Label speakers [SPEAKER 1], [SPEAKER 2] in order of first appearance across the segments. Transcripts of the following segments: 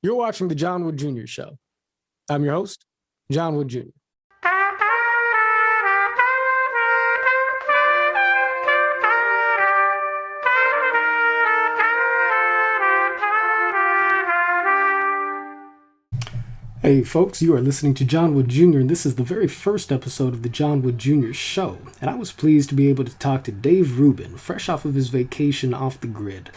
[SPEAKER 1] You're watching the John Wood Jr. Show. I'm your host, John Wood Jr. Hey folks, you are listening to John Wood Jr., and this is the very first episode of the John Wood Jr. Show. And I was pleased to be able to talk to Dave Rubin, fresh off of his vacation off the grid.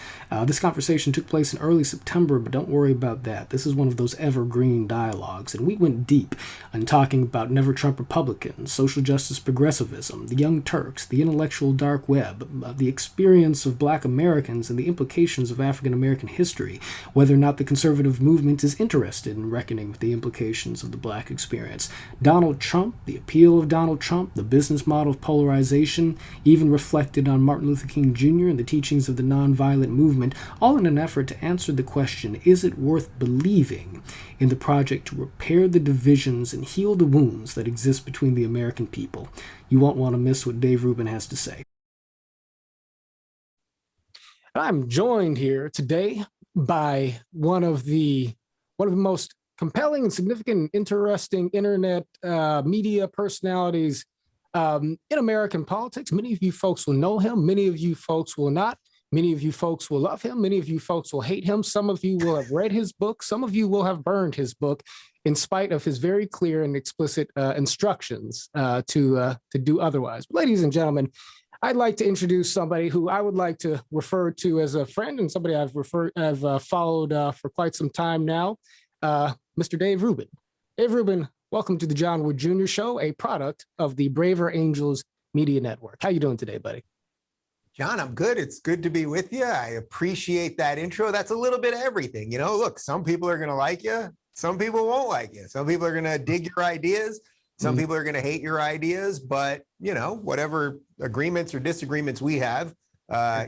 [SPEAKER 1] This conversation took place in early September, but don't worry about that. This is one of those evergreen dialogues, and we went deep on talking about Never Trump Republicans, social justice progressivism, the Young Turks, the intellectual dark web, the experience of Black Americans, and the implications of African American history, whether or not the conservative movement is interested in reckoning with the implications of the Black experience. Donald Trump, the appeal of Donald Trump, the business model of polarization, even reflected on Martin Luther King Jr. and the teachings of the Nonviolent Movement, all in an effort to answer the question, is it worth believing in the project to repair the divisions and heal the wounds that exist between the American people? You won't want to miss what Dave Rubin has to say. I'm joined here today by one of the most compelling and significant and interesting internet media personalities in American politics. Many of you folks will know him. Many of you folks will not. Many of you folks will love him. Many of you folks will hate him. Some of you will have read his book. Some of you will have burned his book in spite of his very clear and explicit instructions to do otherwise. But ladies and gentlemen, I'd like to introduce somebody who I would like to refer to as a friend and somebody I've followed for quite some time now. Mr. Dave Rubin. Dave Rubin, welcome to the John Wood Jr. Show, a product of the Braver Angels Media Network. How you doing today, buddy?
[SPEAKER 2] John, I'm good. It's good to be with you. I appreciate that intro. That's a little bit of everything. You know, look, some people are going to like you. Some people won't like you. Some people are going to dig your ideas. Some people are going to hate your ideas. But, you know, whatever agreements or disagreements we have,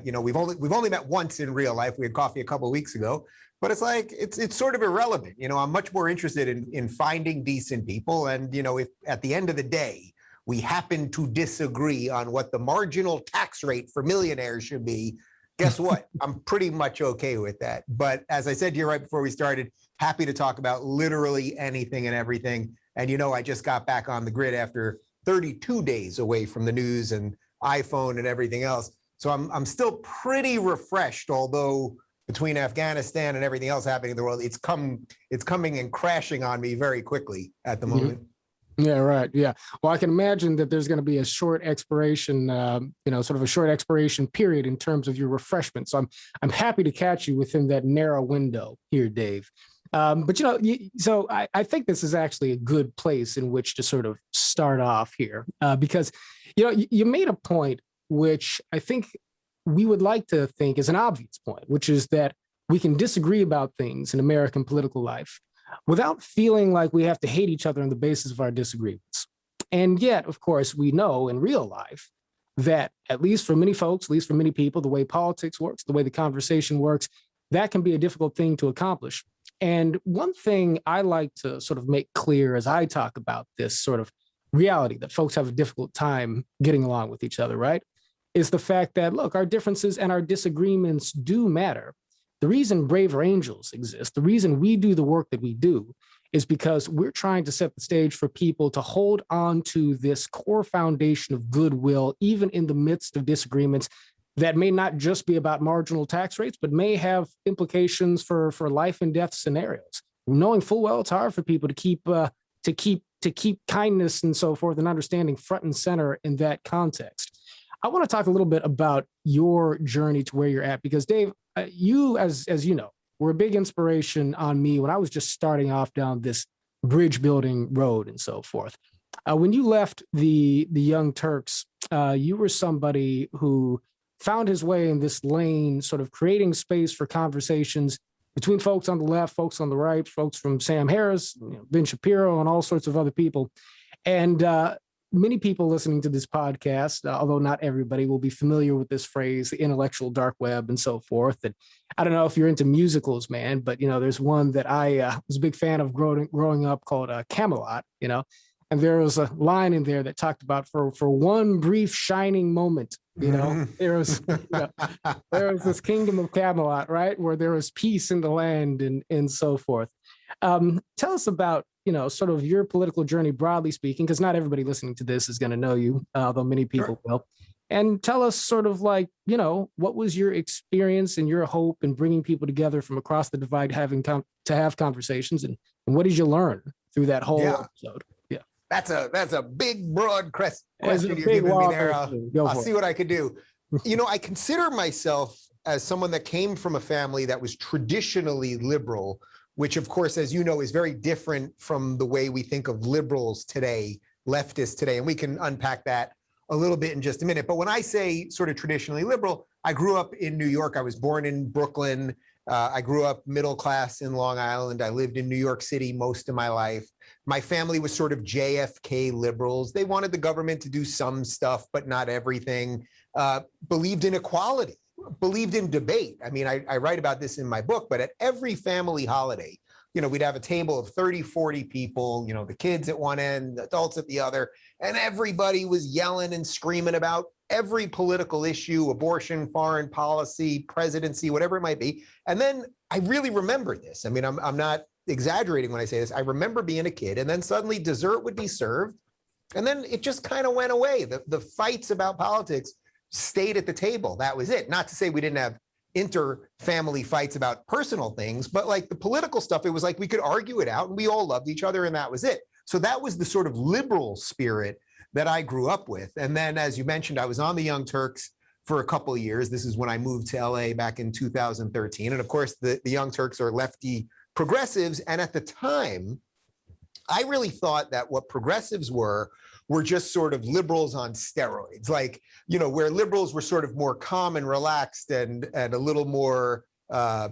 [SPEAKER 2] you know, we've only met once in real life. We had coffee a couple of weeks ago. But it's like, it's sort of irrelevant. You know, I'm much more interested in finding decent people. And, you know, if at the end of the day, we happen to disagree on what the marginal tax rate for millionaires should be, guess what? I'm pretty much okay with that. But as I said to you right before we started, happy to talk about literally anything and everything. And, you know, I just got back on the grid after 32 days away from the news and iPhone and everything else. So I'm still pretty refreshed, although between Afghanistan and everything else happening in the world, it's coming and crashing on me very quickly at the moment.
[SPEAKER 1] Yeah, right. Yeah. Well, I can imagine that there's going to be a short expiration, sort of a short expiration period in terms of your refreshment. So I'm happy to catch you within that narrow window here, Dave. But, you know, so I think this is actually a good place in which to sort of start off here, because, you know, you made a point which I think we would like to think is an obvious point, which is that we can disagree about things in American political life without feeling like we have to hate each other on the basis of our disagreements. And yet, of course, we know in real life that at least for many folks, at least for many people, the way politics works, the way the conversation works, that can be a difficult thing to accomplish. And one thing I like to sort of make clear as I talk about this sort of reality that folks have a difficult time getting along with each other, right, is the fact that, look, our differences and our disagreements do matter. The reason Braver Angels exist, the reason we do the work that we do, is because we're trying to set the stage for people to hold on to this core foundation of goodwill, even in the midst of disagreements that may not just be about marginal tax rates, but may have implications for life and death scenarios. Knowing full well it's hard for people to keep kindness and so forth and understanding front and center in that context. I want to talk a little bit about your journey to where you're at, because Dave, you, as you know, were a big inspiration on me when I was just starting off down this bridge building road and so forth. When you left the Young Turks, you were somebody who found his way in this lane, sort of creating space for conversations between folks on the left, folks on the right, folks from Sam Harris, Ben Shapiro, and all sorts of other people. And many people listening to this podcast, although not everybody, will be familiar with this phrase, the intellectual dark web and so forth. And I don't know if you're into musicals, man, but, you know, there's one that I was a big fan of growing up called Camelot, you know, And there was a line in there that talked about for one brief shining moment, there was there was this kingdom of Camelot, right, where there was peace in the land and so forth. Tell us about sort of your political journey, broadly speaking, because not everybody listening to this is going to know you, although many people will. And tell us sort of like, what was your experience and your hope in bringing people together from across the divide, to have conversations, and what did you learn through that whole episode? Yeah,
[SPEAKER 2] that's a big, broad question you're
[SPEAKER 1] big
[SPEAKER 2] giving me there. I'll see what I could do. I consider myself as someone that came from a family that was traditionally liberal, which, of course, as you know, is very different from the way we think of liberals today, leftists today, and we can unpack that a little bit in just a minute. But when I say sort of traditionally liberal, I grew up in New York. I was born in Brooklyn. I grew up middle class in Long Island. I lived in New York City most of my life. My family was sort of JFK liberals. They wanted the government to do some stuff, but not everything. Believed in equality, believed in debate. I mean, I write about this in my book, but at every family holiday, we'd have a table of 30, 40 people, the kids at one end, the adults at the other, and everybody was yelling and screaming about every political issue, abortion, foreign policy, presidency, whatever it might be. And then I really remember this. I mean, I'm not exaggerating when I say this. I remember being a kid, and then suddenly dessert would be served, and then it just kind of went away. The fights about politics stayed at the table. That was it. Not to say we didn't have inter-family fights about personal things, but like the political stuff, it was like we could argue it out and we all loved each other, and that was it. So that was the sort of liberal spirit that I grew up with. And then, as you mentioned, I was on the Young Turks for a couple of years. This is when I moved to LA back in 2013. And of course, the Young Turks are lefty progressives. And at the time, I really thought that what progressives were just sort of liberals on steroids, like, where liberals were sort of more calm and relaxed and a little more,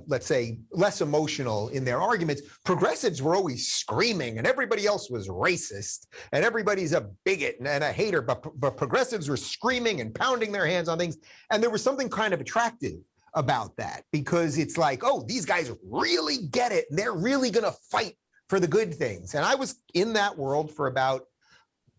[SPEAKER 2] let's say, less emotional in their arguments. Progressives were always screaming, and everybody else was racist, and everybody's a bigot and a hater, but progressives were screaming and pounding their hands on things. And there was something kind of attractive about that, because it's like, oh, these guys really get it, and they're really going to fight for the good things. And I was in that world for about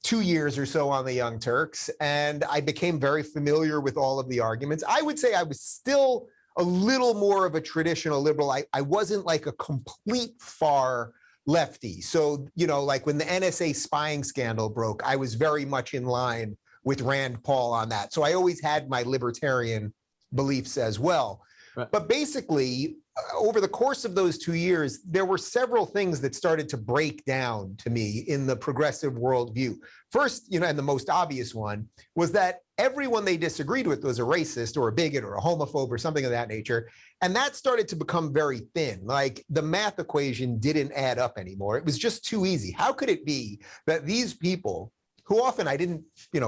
[SPEAKER 2] 2 years or so on the Young Turks, and I became very familiar with all of the arguments. I would say I was still a little more of a traditional liberal. I wasn't like a complete far lefty. So, like when the NSA spying scandal broke, I was very much in line with Rand Paul on that. So I always had my libertarian beliefs as well. Right. But basically, over the course of those 2 years, there were several things that started to break down to me in the progressive worldview. First, and the most obvious one was that everyone they disagreed with was a racist or a bigot or a homophobe or something of that nature. And that started to become very thin. Like the math equation didn't add up anymore. It was just too easy. How could it be that these people, who often I didn't,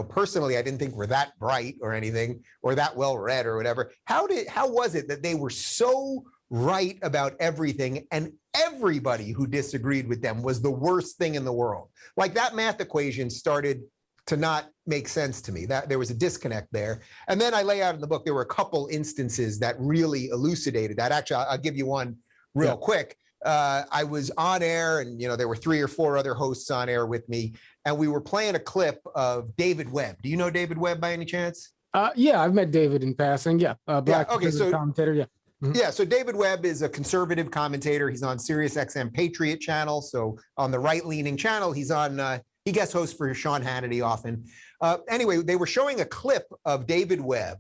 [SPEAKER 2] personally, I didn't think were that bright or anything, or that well read or whatever. How was it that they were so right about everything, and everybody who disagreed with them was the worst thing in the world? Like that math equation started to not make sense to me. That there was a disconnect there. And then I lay out in the book, there were a couple instances that really elucidated that. Actually, I'll give you one real quick. I was on air, and there were 3 or 4 other hosts on air with me, and we were playing a clip of David Webb. Do you know David Webb by any chance?
[SPEAKER 1] Yeah, I've met David in passing. Yeah, black commentator. Yeah.
[SPEAKER 2] Mm-hmm. Yeah, so David Webb is a conservative commentator. He's on Sirius XM Patriot channel, so on the right-leaning channel. He's on. He guest hosts for Sean Hannity often. Anyway, they were showing a clip of David Webb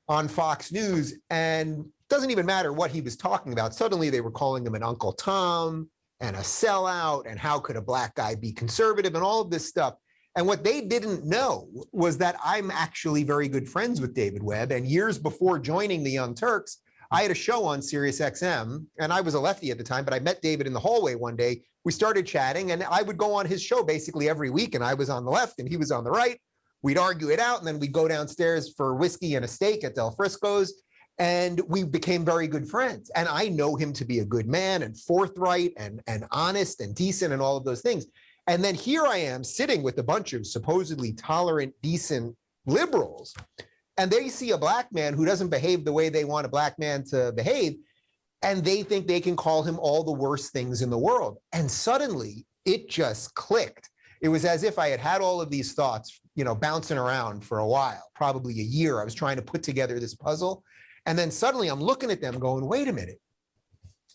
[SPEAKER 2] on Fox News, and it doesn't even matter what he was talking about. Suddenly they were calling him an Uncle Tom and a sellout, and how could a black guy be conservative, and all of this stuff. And what they didn't know was that I'm actually very good friends with David Webb. And years before joining the Young Turks, I had a show on Sirius XM, and I was a lefty at the time, but I met David in the hallway one day. We started chatting, and I would go on his show basically every week, and I was on the left and he was on the right. We'd argue it out, and then we'd go downstairs for whiskey and a steak at Del Frisco's, and we became very good friends. And I know him to be a good man and forthright and honest and decent and all of those things. And then here I am sitting with a bunch of supposedly tolerant, decent liberals, and they see a black man who doesn't behave the way they want a black man to behave, and they think they can call him all the worst things in the world. And suddenly it just clicked. it was as if I had had all of these thoughts, bouncing around for a while, probably a year. I was trying to put together this puzzle. And then suddenly I'm looking at them going, wait a minute,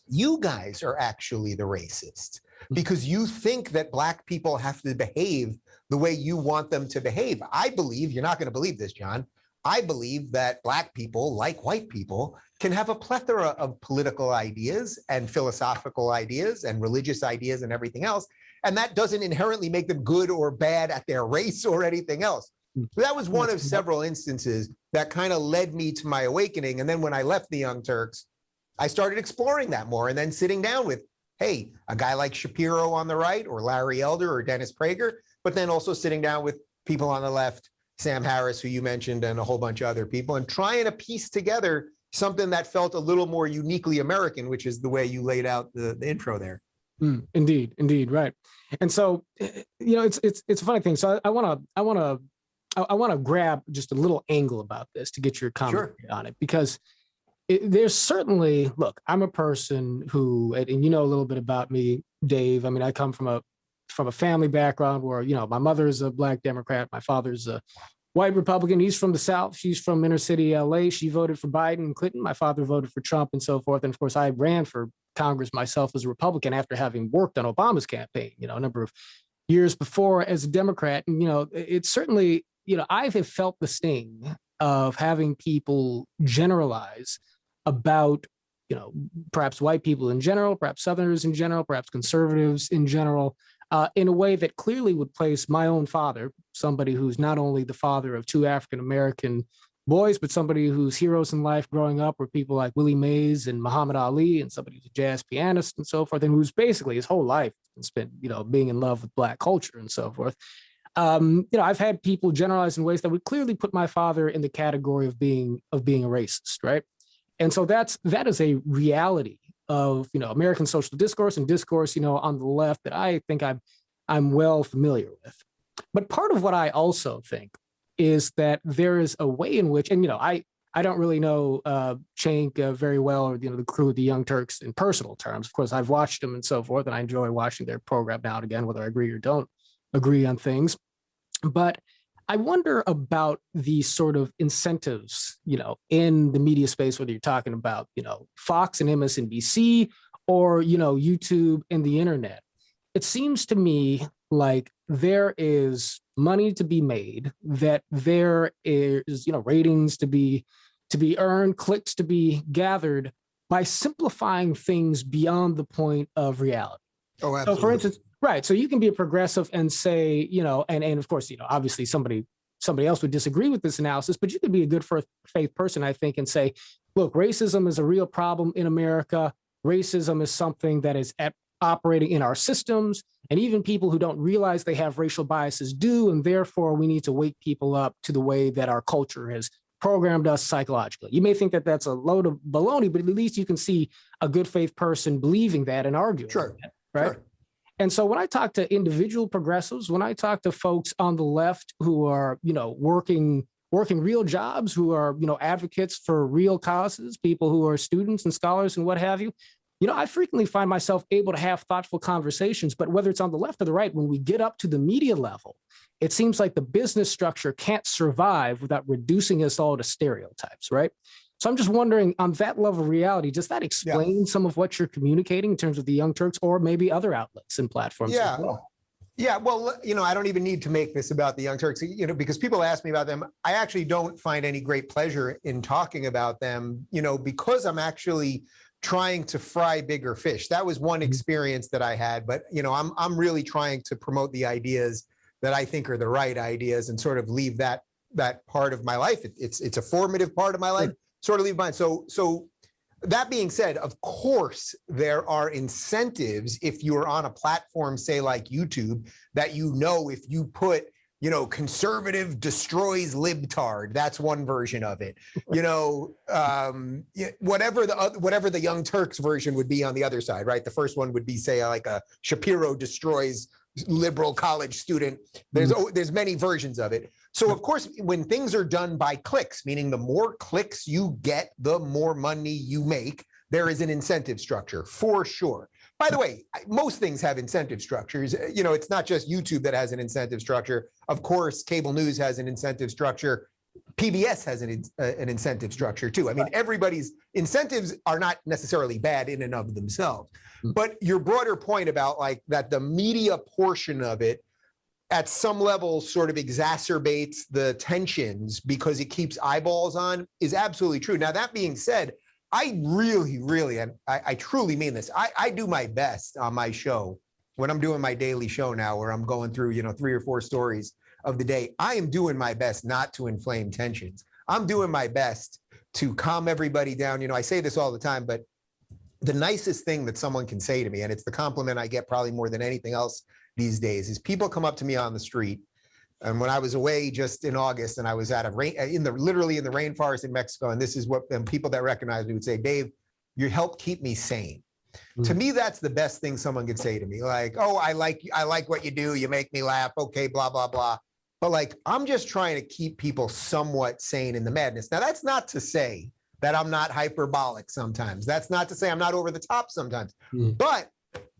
[SPEAKER 2] you guys are actually the racist because you think that Black people have to behave the way you want them to behave. I believe, you're not going to believe this, John, I believe that Black people, like white people, can have a plethora of political ideas and philosophical ideas and religious ideas and everything else. And that doesn't inherently make them good or bad at their race or anything else. That was one of several instances that kind of led me to my awakening. And then when I left the Young Turks, I started exploring that more and then sitting down with, hey, a guy like Shapiro on the right or Larry Elder or Dennis Prager, but then also sitting down with people on the left, Sam Harris, who you mentioned, and a whole bunch of other people, and trying to piece together something that felt a little more uniquely American, which is the way you laid out the intro there.
[SPEAKER 1] Indeed, right. And so, it's a funny thing. So I want to grab just a little angle about this to get your comment on it, because there's certainly, look, I'm a person who, and you know a little bit about me, Dave. I mean, I come from a family background where, my mother's a Black Democrat, my father's a white Republican. He's from the South. She's from inner city LA. She voted for Biden and Clinton. My father voted for Trump and so forth. And of course, I ran for Congress myself as a Republican after having worked on Obama's campaign, a number of years before as a Democrat. And, it's certainly, I've felt the sting of having people generalize about, perhaps white people in general, perhaps Southerners in general, perhaps conservatives in general, in a way that clearly would place my own father, somebody who's not only the father of two African-American boys, but somebody whose heroes in life growing up were people like Willie Mays and Muhammad Ali, and somebody who's a jazz pianist and so forth, and who's basically his whole life spent, being in love with Black culture and so forth. I've had people generalize in ways that would clearly put my father in the category of being a racist, right? And so that is a reality of, American social discourse and discourse, on the left that I think I'm well familiar with. But part of what I also think is that there is a way in which, and, I don't really know Cenk very well, or, the crew of the Young Turks in personal terms. Of course, I've watched them and so forth, and I enjoy watching their program now and again, whether I agree or don't agree on things. But I wonder about the sort of incentives, in the media space, whether you're talking about, Fox and MSNBC or, YouTube and the internet. It seems to me like there is money to be made, that there is, ratings to be earned, clicks to be gathered by simplifying things beyond the point of reality.
[SPEAKER 2] Oh, absolutely.
[SPEAKER 1] So for instance, right. So you can be a progressive and say, and of course, obviously somebody else would disagree with this analysis, but you could be a good faith person, I think, and say, look, racism is a real problem in America. Racism is something that is operating in our systems, and even people who don't realize they have racial biases do, and therefore we need to wake people up to the way that our culture has programmed us psychologically. You may think that that's a load of baloney, but at least you can see a good faith person believing that and arguing that, right? Sure. And so when I talk to individual progressives, when I talk to folks on the left who are, working real jobs, who are, advocates for real causes, people who are students and scholars and what have you, I frequently find myself able to have thoughtful conversations, but whether it's on the left or the right, when we get up to the media level, it seems like the business structure can't survive without reducing us all to stereotypes, right? So I'm just wondering, on that level of reality, does that explain some of what you're communicating in terms of the Young Turks, or maybe other outlets and platforms as well?
[SPEAKER 2] Yeah, well, I don't even need to make this about the Young Turks, because people ask me about them. I actually don't find any great pleasure in talking about them, because I'm actually trying to fry bigger fish. That was one experience that I had, but, I'm really trying to promote the ideas that I think are the right ideas and sort of leave that part of my life. It's a formative part of my life. Sort of leave behind. So that being said, of course, there are incentives if you're on a platform, say like YouTube, that if you put, conservative destroys libtard, that's one version of it. Whatever the Young Turks version would be on the other side, right? The first one would be, say, like a Shapiro destroys liberal college student. There's many versions of it. So of course, when things are done by clicks, meaning the more clicks you get, the more money you make, there is an incentive structure for sure. By the way, most things have incentive structures. You know, it's not just YouTube that has an incentive structure. Of course, cable news has an incentive structure. PBS has an incentive structure too. I mean, everybody's incentives are not necessarily bad in and of themselves. But your broader point about like that the media portion of it at some level sort of exacerbates the tensions because it keeps eyeballs on is absolutely true. Now, that being said, I really, and I truly mean this, I do my best on my show when I'm doing my daily show now where I'm going through, you know, 3 or 4 stories of the day. I am doing my best not to inflame tensions. I'm doing my best to calm everybody down. You know, I say this all the time, but the nicest thing that someone can say to me, and it's the compliment I get probably more than anything else these days, is people come up to me on the street. And when I was away just in August and I was at literally in the rainforest in Mexico, and this is what and people that recognize me would say, Dave, you help keep me sane. To me, that's the best thing someone could say to me. Like, oh, I like what you do. You make me laugh. Okay, blah, blah, blah. But like, I'm just trying to keep people somewhat sane in the madness. Now, that's not to say that I'm not hyperbolic sometimes. That's not to say I'm not over the top sometimes. But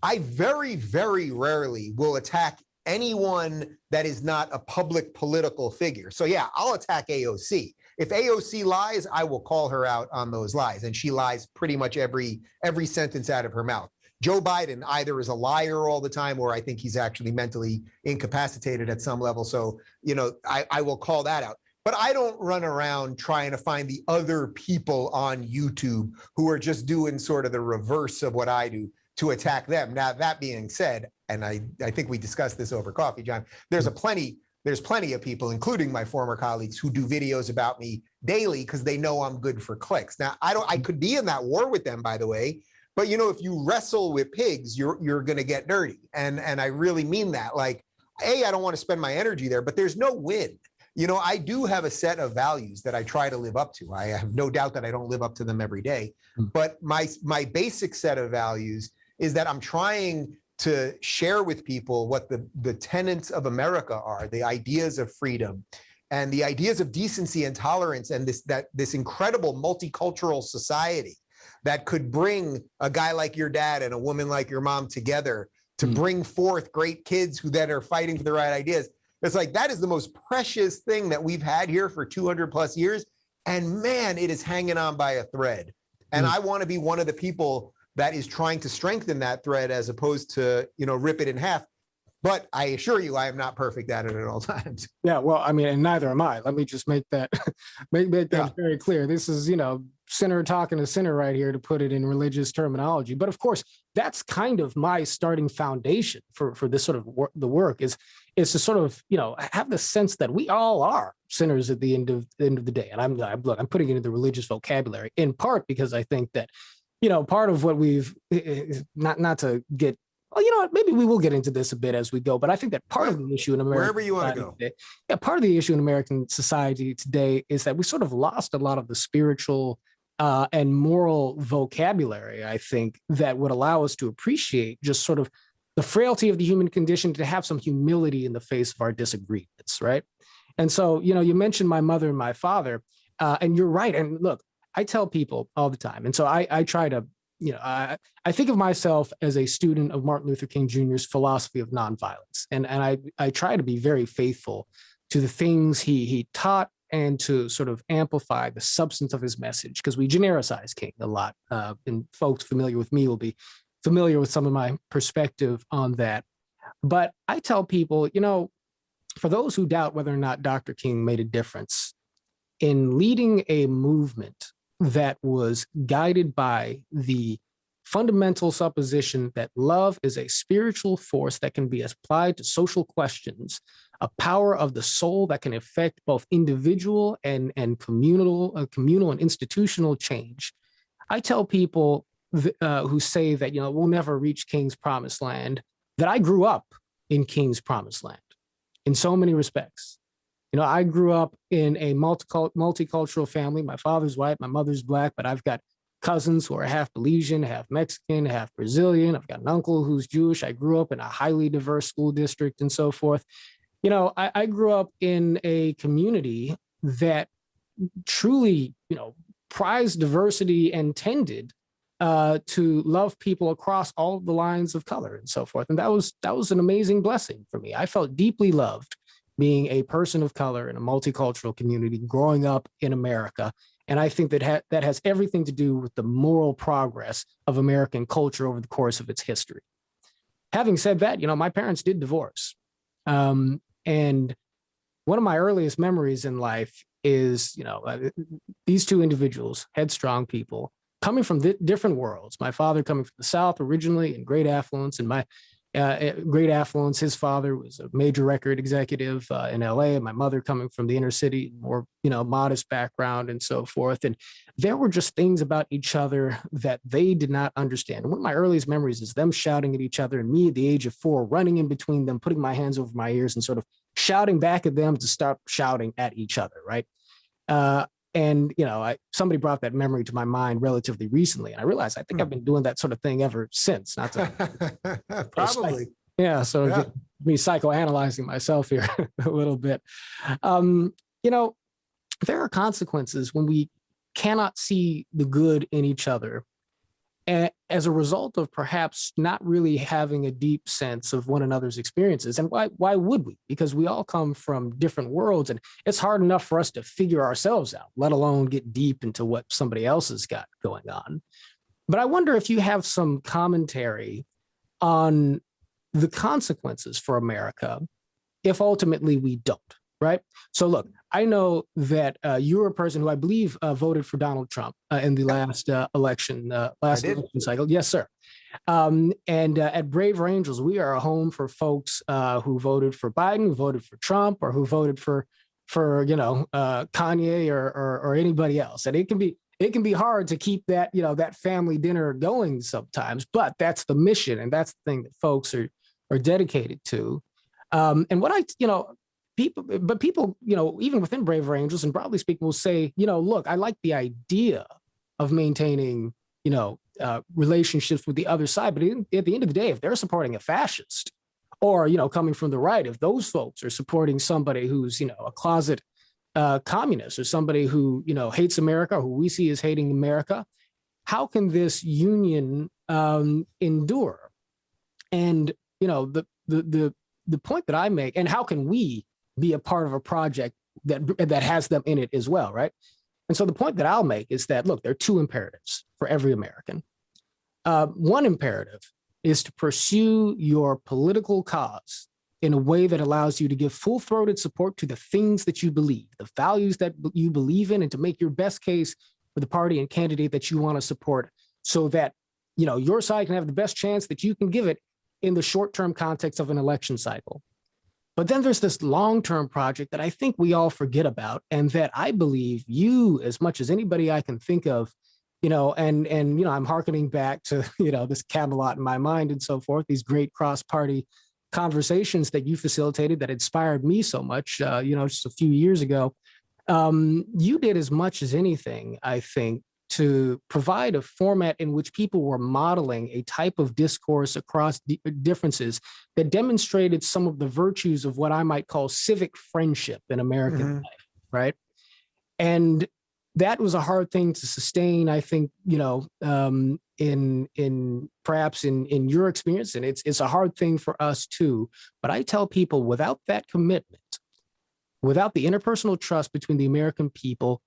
[SPEAKER 2] I very, very rarely will attack anyone that is not a public political figure. So yeah, I'll attack AOC. If AOC lies, I will call her out on those lies. And she lies pretty much every sentence out of her mouth. Joe Biden either is a liar all the time, or I think he's actually mentally incapacitated at some level. So, you know, I will call that out. But I don't run around trying to find the other people on YouTube who are just doing sort of the reverse of what I do to attack them. Now, that being said, and I think we discussed this over coffee, John, there's plenty of people, including my former colleagues, who do videos about me daily because they know I'm good for clicks. Now, I could be in that war with them, by the way, but you know, if you wrestle with pigs, you're going to get dirty. And I really mean that. Like, I don't want to spend my energy there, but there's no win. You know, I do have a set of values that I try to live up to. I have no doubt that I don't live up to them every day, but my basic set of values is that I'm trying to share with people what the tenets of America are, the ideas of freedom and the ideas of decency and tolerance, and this incredible multicultural society that could bring a guy like your dad and a woman like your mom together to bring forth great kids who then are fighting for the right ideas. It's like, that is the most precious thing that we've had here for 200 plus years. And man, it is hanging on by a thread. And I want to be one of the people that is trying to strengthen that thread as opposed to, you know, rip it in half. But I assure you, I am not perfect at it at all times.
[SPEAKER 1] Yeah, well, I mean, and neither am I. Let me just make that make that very clear. This is, you know, sinner talking to sinner right here, to put it in religious terminology. But of course, that's kind of my starting foundation for this sort of the work is to sort of, you know, have the sense that we all are sinners at the end of the day. And I'm putting it into the religious vocabulary in part because I think that, you know, part of what we've not to get. Well, you know what? Maybe we will get into this a bit as we go, but I think that part of the issue in America,
[SPEAKER 2] wherever you want to go,
[SPEAKER 1] today, part of the issue in American society today is that we sort of lost a lot of the spiritual and moral vocabulary, I think, that would allow us to appreciate just sort of the frailty of the human condition, to have some humility in the face of our disagreements, right? And so, you know, you mentioned my mother and my father, and you're right. And look, I tell people all the time, and so I try to, you know, I think of myself as a student of Martin Luther King Jr.'s philosophy of nonviolence. And I try to be very faithful to the things he taught and to sort of amplify the substance of his message, because we genericize King a lot. And folks familiar with me will be familiar with some of my perspective on that. But I tell people, you know, for those who doubt whether or not Dr. King made a difference in leading a movement that was guided by the fundamental supposition that love is a spiritual force that can be applied to social questions, a power of the soul that can affect both individual and communal and institutional change. I tell people who say that, you know, we'll never reach King's promised land, that I grew up in King's promised land in so many respects. You know, I grew up in a multicultural family. My father's white, my mother's black, but I've got cousins who are half Belizean, half Mexican, half Brazilian. I've got an uncle who's Jewish. I grew up in a highly diverse school district and so forth. You know, I grew up in a community that truly, you know, prized diversity and tended to love people across all of the lines of color and so forth. And that was an amazing blessing for me. I felt deeply loved being a person of color in a multicultural community growing up in America. And I think that that has everything to do with the moral progress of American culture over the course of its history. Having said that, my parents did divorce. And one of my earliest memories in life is, these two individuals, headstrong people, coming from different worlds. My father coming from the South originally in great affluence, and his father was a major record executive in LA, and my mother coming from the inner city, more, modest background and so forth. And there were just things about each other that they did not understand. And one of my earliest memories is them shouting at each other, and me at the age of 4 running in between them, putting my hands over my ears and sort of shouting back at them to stop shouting at each other, right? And, somebody brought that memory to my mind relatively recently. And I realized I think I've been doing that sort of thing ever since. Not to
[SPEAKER 2] probably.
[SPEAKER 1] Yeah. So me psychoanalyzing myself here a little bit. There are consequences when we cannot see the good in each other as a result of perhaps not really having a deep sense of one another's experiences. And why would we? Because we all come from different worlds, and it's hard enough for us to figure ourselves out, let alone get deep into what somebody else has got going on. But I wonder if you have some commentary on the consequences for America if ultimately we don't, right? So look, I know that you're a person who I believe voted for Donald Trump in the last election cycle. Yes, sir. And at Braver Angels, we are a home for folks who voted for Biden, who voted for Trump, or who voted for Kanye or anybody else. And it can be hard to keep that that family dinner going sometimes, but that's the mission, and that's the thing that folks are dedicated to. And what people, even within Braver Angels and broadly speaking, will say, look, I like the idea of maintaining, relationships with the other side. But at the end of the day, if they're supporting a fascist or, coming from the right, if those folks are supporting somebody who's, a closet communist or somebody who, hates America, who we see as hating America, how can this union endure? And, the point that I make, and how can we be a part of a project that has them in it as well, right? And so the point that I'll make is that, look, there are 2 imperatives for every American. One imperative is to pursue your political cause in a way that allows you to give full-throated support to the things that you believe, the values that you believe in, and to make your best case for the party and candidate that you want to support so that, your side can have the best chance that you can give it in the short-term context of an election cycle. But then there's this long-term project that I think we all forget about, and that I believe you, as much as anybody I can think of, I'm hearkening back to, this Camelot in my mind and so forth, these great cross-party conversations that you facilitated that inspired me so much, just a few years ago. You did as much as anything, I think, to provide a format in which people were modeling a type of discourse across differences that demonstrated some of the virtues of what I might call civic friendship in American life, right? And that was a hard thing to sustain, I think, in perhaps in your experience, and it's a hard thing for us too. But I tell people, without that commitment, without the interpersonal trust between the American people,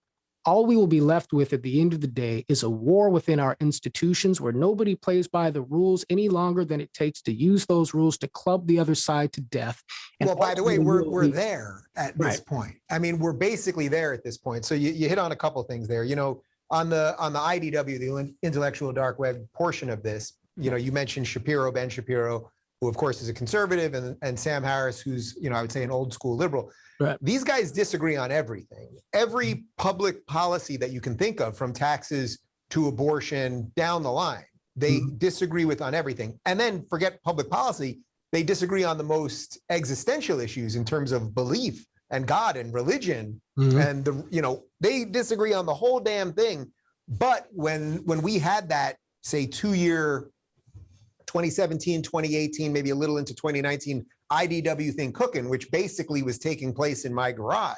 [SPEAKER 1] all we will be left with at the end of the day is a war within our institutions where nobody plays by the rules any longer than it takes to use those rules to club the other side to death. And
[SPEAKER 2] well, by the way, we're there at this point. I mean, we're basically there at this point. So you hit on a couple of things there. On the IDW, the intellectual dark web portion of this, you mentioned Ben Shapiro, who of course is a conservative, and Sam Harris, who's, I would say an old school liberal. Right. These guys disagree on everything. Every public policy that you can think of, from taxes to abortion down the line, they disagree with on everything. And then forget public policy, they disagree on the most existential issues in terms of belief and God and religion. And they disagree on the whole damn thing. But when we had that, say, 2-year 2017, 2018, maybe a little into 2019 IDW thing cooking, which basically was taking place in my garage.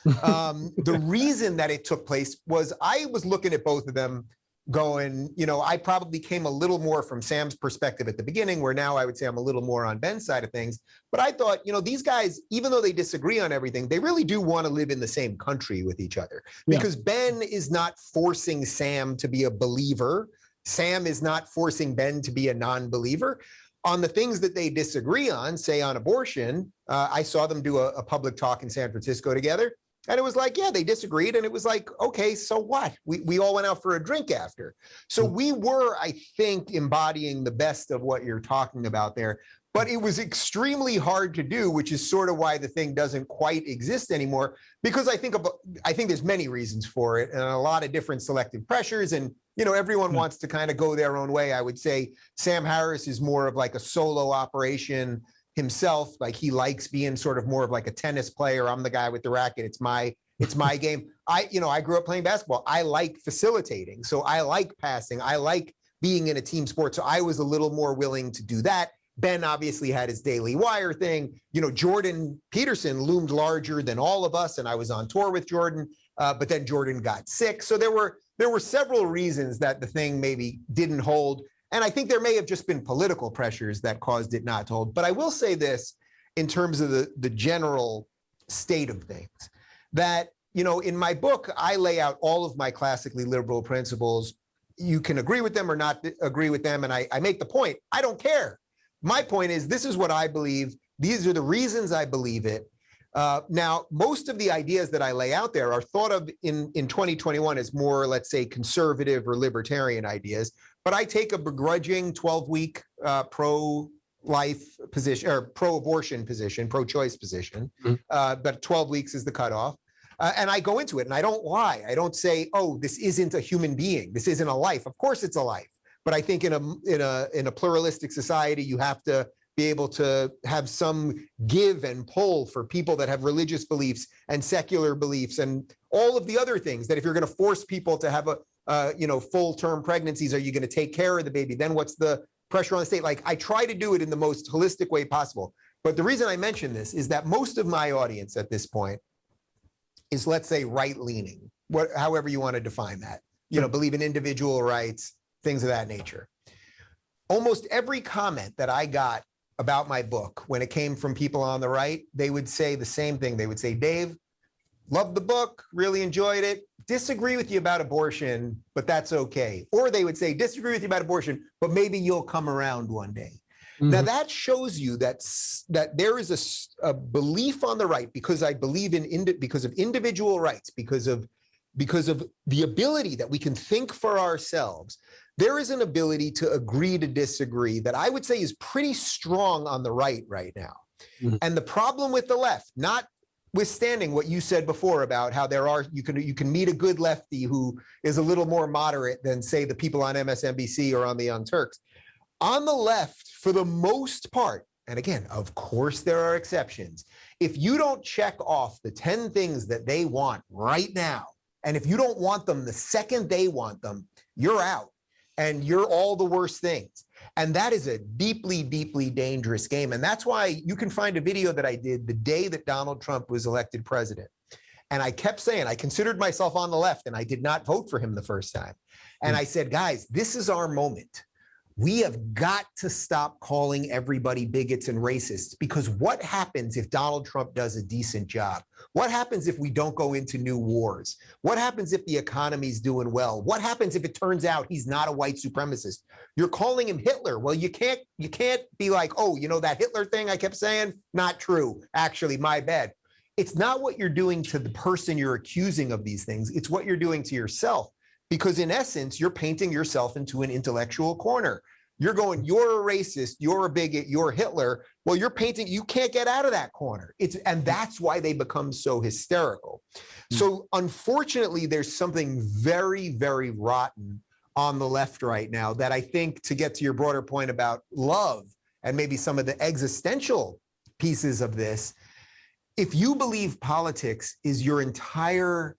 [SPEAKER 2] The reason that it took place was I was looking at both of them, going, I probably came a little more from Sam's perspective at the beginning, where now I would say I'm a little more on Ben's side of things. But I thought, these guys, even though they disagree on everything, they really do want to live in the same country with each other, because Ben is not forcing Sam to be a believer. Sam is not forcing Ben to be a non-believer. On the things that they disagree on, say on abortion, I saw them do a public talk in San Francisco together. And it was like, yeah, they disagreed. And it was like, okay, so what? We all went out for a drink after. So we were, I think, embodying the best of what you're talking about there. But it was extremely hard to do, which is sort of why the thing doesn't quite exist anymore. Because I think there's many reasons for it, and a lot of different selective pressures. And everyone wants to kind of go their own way. I would say Sam Harris is more of like a solo operation himself. Like, he likes being sort of more of like a tennis player. I'm the guy with the racket. It's my game. I grew up playing basketball. I like facilitating. So I like passing. I like being in a team sport. So I was a little more willing to do that. Ben obviously had his Daily Wire thing. Jordan Peterson loomed larger than all of us, and I was on tour with Jordan. But then Jordan got sick. So there were several reasons that the thing maybe didn't hold. And I think there may have just been political pressures that caused it not to hold. But I will say this in terms of the general state of things, that, in my book, I lay out all of my classically liberal principles. You can agree with them or not agree with them. And I make the point, I don't care. My point is, this is what I believe. These are the reasons I believe it. Now, most of the ideas that I lay out there are thought of in 2021 as more, let's say, conservative or libertarian ideas. But I take a begrudging 12-week pro-life position, or pro-abortion position, pro-choice position. But 12 weeks is the cutoff. And I go into it, and I don't lie. I don't say, oh, this isn't a human being. This isn't a life. Of course it's a life. But I think in a pluralistic society, you have to be able to have some give and pull for people that have religious beliefs and secular beliefs and all of the other things. That if you're going to force people to have full-term pregnancies, are you going to take care of the baby? Then what's the pressure on the state? Like, I try to do it in the most holistic way possible. But the reason I mention this is that most of my audience at this point is, let's say, right-leaning, however you want to define that. Believe in individual rights, things of that nature. Almost every comment that I got about my book, when it came from people on the right, they would say the same thing. They would say, Dave, loved the book, really enjoyed it, disagree with you about abortion, but that's okay. Or they would say, disagree with you about abortion, but maybe you'll come around one day. Now, that shows you that there is a belief on the right, because I believe because of individual rights, because of the ability that we can think for ourselves. There is an ability to agree to disagree that I would say is pretty strong on the right now. And the problem with the left, notwithstanding what you said before about how you can meet a good lefty who is a little more moderate than, say, the people on MSNBC or on the Young Turks. On the left, for the most part, and again, of course there are exceptions, if you don't check off the 10 things that they want right now, and if you don't want them the second they want them, you're out. And you're all the worst things. And that is a deeply, deeply dangerous game. And that's why you can find a video that I did the day that Donald Trump was elected president. And I kept saying, I considered myself on the left, and I did not vote for him the first time. And I said, guys, this is our moment. We have got to stop calling everybody bigots and racists, because what happens if Donald Trump does a decent job? What happens if we don't go into new wars? What happens if the economy's doing well? What happens if it turns out he's not a white supremacist? You're calling him Hitler. Well, you can't be like, oh, that Hitler thing I kept saying, not true. Actually, my bad. It's not what you're doing to the person you're accusing of these things. It's what you're doing to yourself. Because in essence, you're painting yourself into an intellectual corner. You're going, you're a racist, you're a bigot, you're Hitler. Well, you can't get out of that corner. And that's why they become so hysterical. So unfortunately, there's something very, very rotten on the left right now that I think, to get to your broader point about love and maybe some of the existential pieces of this, if you believe politics is your entire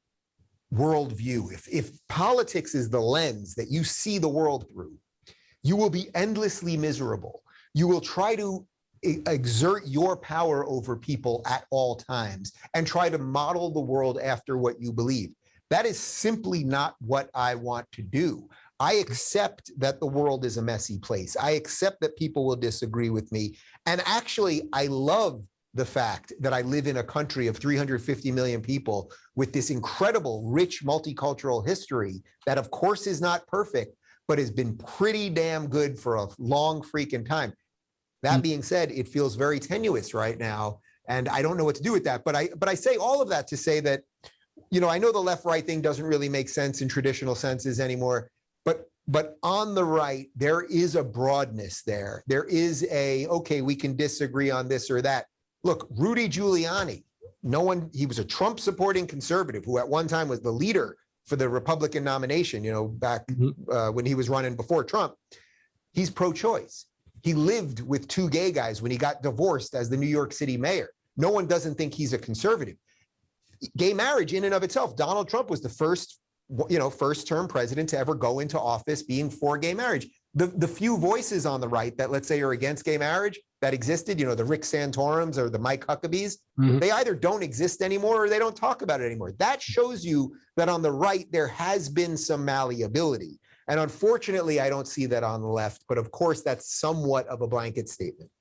[SPEAKER 2] worldview, if politics is the lens that you see the world through, you will be endlessly miserable. You will try to exert your power over people at all times and try to model the world after what you believe. That is simply not what I want to do. I accept that the world is a messy place. I accept that people will disagree with me. And actually, I love the fact that I live in a country of 350 million people with this incredible, rich, multicultural history that, of course, is not perfect, but has been pretty damn good for a long freaking time. That being said, it feels very tenuous right now, and I don't know what to do with that. But I say all of that to say that, you know, I know the left-right thing doesn't really make sense in traditional senses anymore, but on the right, there is a broadness there. There is a, okay, we can disagree on this or that. Look, Rudy Giuliani, he was a Trump supporting conservative who at one time was the leader for the Republican nomination, you know, back when he was running before Trump. He's pro-choice. He lived with two gay guys when he got divorced as the New York City mayor. No one doesn't think he's a conservative. Gay marriage in and of itself, Donald Trump was the first term president to ever go into office being for gay marriage. The few voices on the right that, let's say, are against gay marriage that existed, you know, the Rick Santorums or the Mike Huckabees, they either don't exist anymore or they don't talk about it anymore. That shows you that on the right, there has been some malleability. And unfortunately, I don't see that on the left. But of course, that's somewhat of a blanket statement.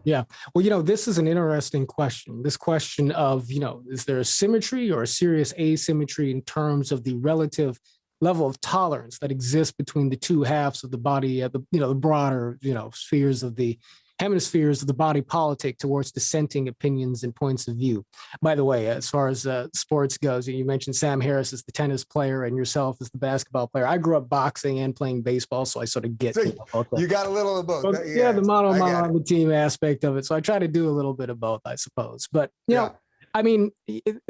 [SPEAKER 1] Yeah. Well, you know, this is an interesting question. This question of, you know, is there a symmetry or a serious asymmetry in terms of the relative level of tolerance that exists between the two halves of the body, the broader, spheres of the hemispheres of the body politic towards dissenting opinions and points of view. By the way, as far as sports goes, you mentioned Sam Harris is the tennis player and yourself as the basketball player. I grew up boxing and playing baseball, so I sort of get
[SPEAKER 2] you got a little of both.
[SPEAKER 1] Yeah, the mono on the team aspect of it. So I try to do a little bit of both, I suppose. But you know, I mean,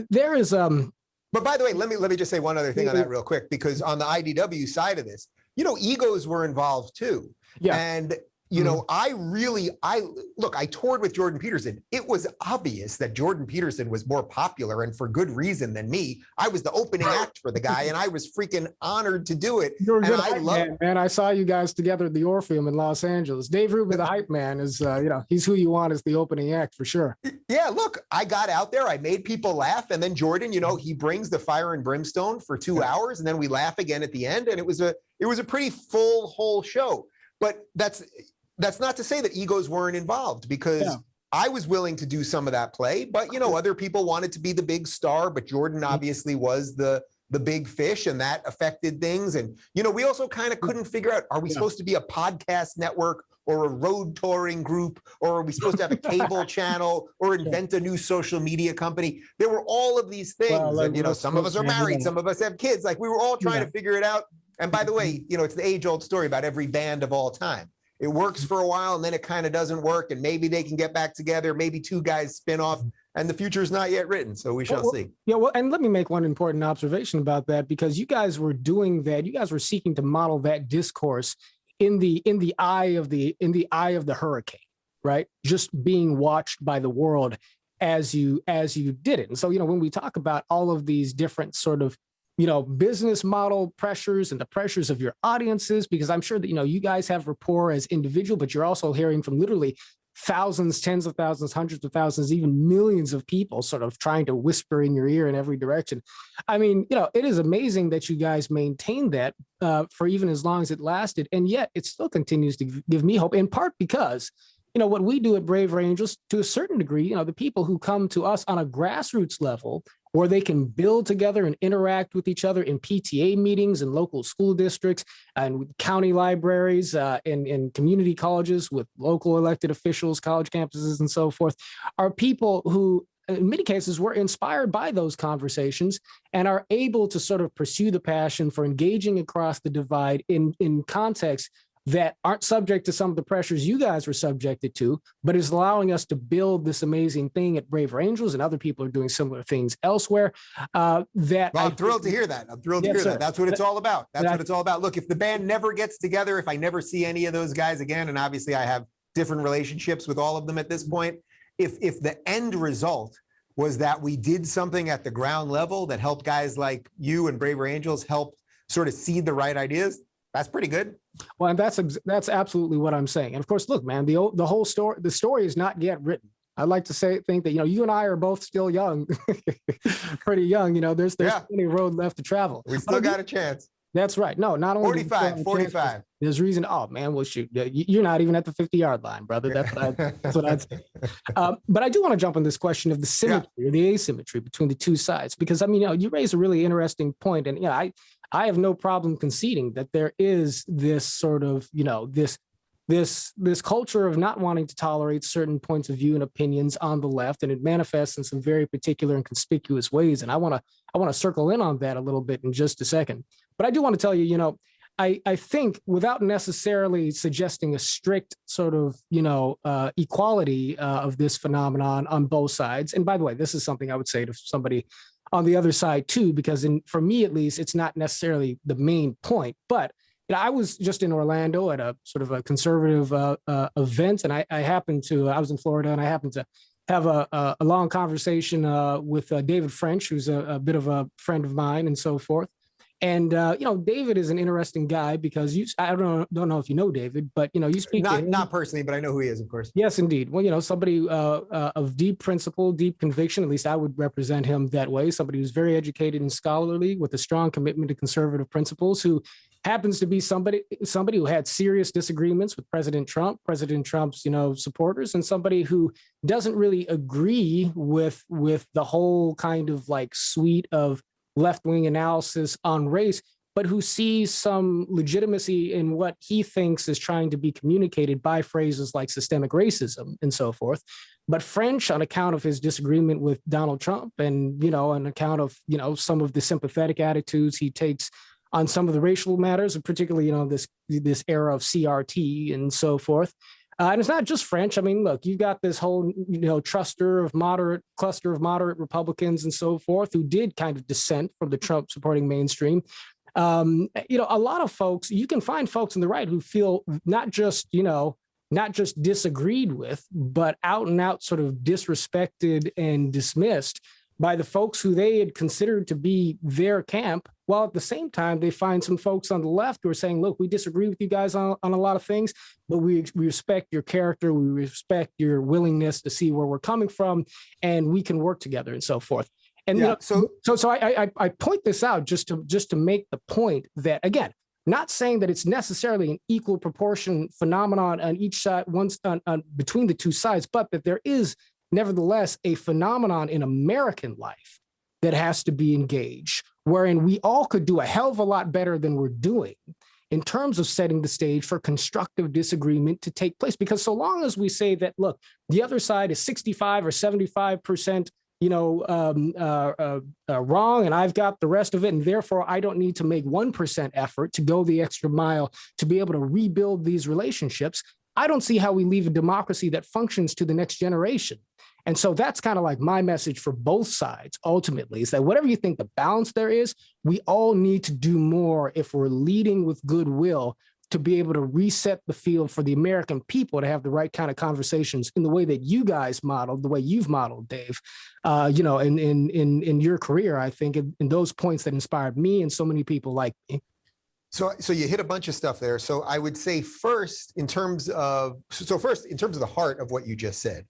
[SPEAKER 1] there is
[SPEAKER 2] But by the way, let me just say one other thing on that real quick, because on the IDW side of this, egos were involved too.
[SPEAKER 1] Yeah.
[SPEAKER 2] And I toured with Jordan Peterson. It was obvious that Jordan Peterson was more popular and for good reason than me. I was the opening act for the guy and I was freaking honored to do it.
[SPEAKER 1] You're a good hype man, man. I saw you guys together at the Orpheum in Los Angeles. Dave Rubin, the hype man, is, he's who you want as the opening act for sure.
[SPEAKER 2] Yeah, look, I got out there, I made people laugh. And then Jordan, he brings the fire and brimstone for 2 hours and then we laugh again at the end. And it was a pretty full whole show. But that's not to say that egos weren't involved, because I was willing to do some of that play, but other people wanted to be the big star, but Jordan obviously was the big fish, and that affected things. And we also kind of couldn't figure out, are we supposed to be a podcast network or a road touring group, or are we supposed to have a cable channel or invent a new social media company? There were all of these things. Well, and some of us are married, some of us have kids. Like, we were all trying to figure it out. And by the way, it's the age-old story about every band of all time. It works for a while and then it kind of doesn't work, and maybe they can get back together. Maybe two guys spin off, and the future is not yet written. So we shall see. Yeah.
[SPEAKER 1] Well, and let me make one important observation about that, because you guys were doing that. You guys were seeking to model that discourse in the eye of the hurricane, right? Just being watched by the world as you did it. And so, when we talk about all of these different sort of business model pressures and the pressures of your audiences, because I'm sure that, you guys have rapport as individual, but you're also hearing from literally thousands, tens of thousands, hundreds of thousands, even millions of people sort of trying to whisper in your ear in every direction. I mean, it is amazing that you guys maintained that for even as long as it lasted. And yet it still continues to give me hope, in part because what we do at Braver Angels, to a certain degree, the people who come to us on a grassroots level, where they can build together and interact with each other in PTA meetings and local school districts and with county libraries and community colleges with local elected officials, college campuses, and so forth, are people who, in many cases, were inspired by those conversations and are able to sort of pursue the passion for engaging across the divide in contexts that aren't subject to some of the pressures you guys were subjected to, but is allowing us to build this amazing thing at Braver Angels, and other people are doing similar things elsewhere. I'm
[SPEAKER 2] thrilled to hear that. I'm thrilled to hear that. That's what it's all about. That's what it's all about. Look, if the band never gets together, if I never see any of those guys again, and obviously I have different relationships with all of them at this point, if the end result was that we did something at the ground level that helped guys like you and Braver Angels help sort of seed the right ideas, that's pretty good.
[SPEAKER 1] Well, and that's absolutely what I'm saying. And of course, look, man, the whole story, the story is not yet written. I'd like to think that, you and I are both still young, pretty young. There's plenty of road left to travel.
[SPEAKER 2] We still got a chance.
[SPEAKER 1] That's right. No, not only
[SPEAKER 2] 45.
[SPEAKER 1] There's reason. Oh man, well shoot, you're not even at the 50-yard line, brother. That's what I'd say. But I do want to jump on this question of the symmetry or the asymmetry between the two sides, because I mean, you raise a really interesting point, and I have no problem conceding that there is this sort of this culture of not wanting to tolerate certain points of view and opinions on the left, and it manifests in some very particular and conspicuous ways. And I want to circle in on that a little bit in just a second. But I do want to tell you, I think without necessarily suggesting a strict sort of, equality of this phenomenon on both sides. And by the way, this is something I would say to somebody on the other side too, because for me, at least, it's not necessarily the main point. But I was just in Orlando at a sort of a conservative event, and I was in Florida, and I happened to have a long conversation with David French, who's a bit of a friend of mine and so forth. And, David is an interesting guy because I don't know if you know David, but, you speak
[SPEAKER 2] not personally, but I know who he is, of course.
[SPEAKER 1] Yes, indeed. Well, somebody of deep principle, deep conviction, at least I would represent him that way. Somebody who's very educated and scholarly with a strong commitment to conservative principles, who happens to be somebody who had serious disagreements with President Trump's, supporters, and somebody who doesn't really agree with the whole kind of like suite of left-wing analysis on race, but who sees some legitimacy in what he thinks is trying to be communicated by phrases like systemic racism and so forth. But French, on account of his disagreement with Donald Trump and, on account of, some of the sympathetic attitudes he takes on some of the racial matters, and particularly, this era of CRT and so forth. And it's not just French. I mean, look, you've got this whole, cluster of moderate Republicans and so forth who did kind of dissent from the Trump supporting mainstream. A lot of folks, you can find folks on the right who feel not just disagreed with, but out and out sort of disrespected and dismissed by the folks who they had considered to be their camp, while at the same time, they find some folks on the left who are saying, look, we disagree with you guys on a lot of things, but we respect your character, we respect your willingness to see where we're coming from, and we can work together and so forth. And so I point this out just to make the point that, again, not saying that it's necessarily an equal proportion phenomenon on each side, between the two sides, but that there is nevertheless a phenomenon in American life that has to be engaged, wherein we all could do a hell of a lot better than we're doing in terms of setting the stage for constructive disagreement to take place. Because so long as we say that, look, the other side is 65 or 75%, wrong, and I've got the rest of it, and therefore I don't need to make 1% effort to go the extra mile to be able to rebuild these relationships, I don't see how we leave a democracy that functions to the next generation. And so that's kind of like my message for both sides, ultimately, is that whatever you think the balance there is, we all need to do more if we're leading with goodwill to be able to reset the field for the American people to have the right kind of conversations in the way that you guys modeled, the way you've modeled, Dave, in your career, I think, in those points that inspired me and so many people like me.
[SPEAKER 2] So you hit a bunch of stuff there. So I would say first, in terms of the heart of what you just said,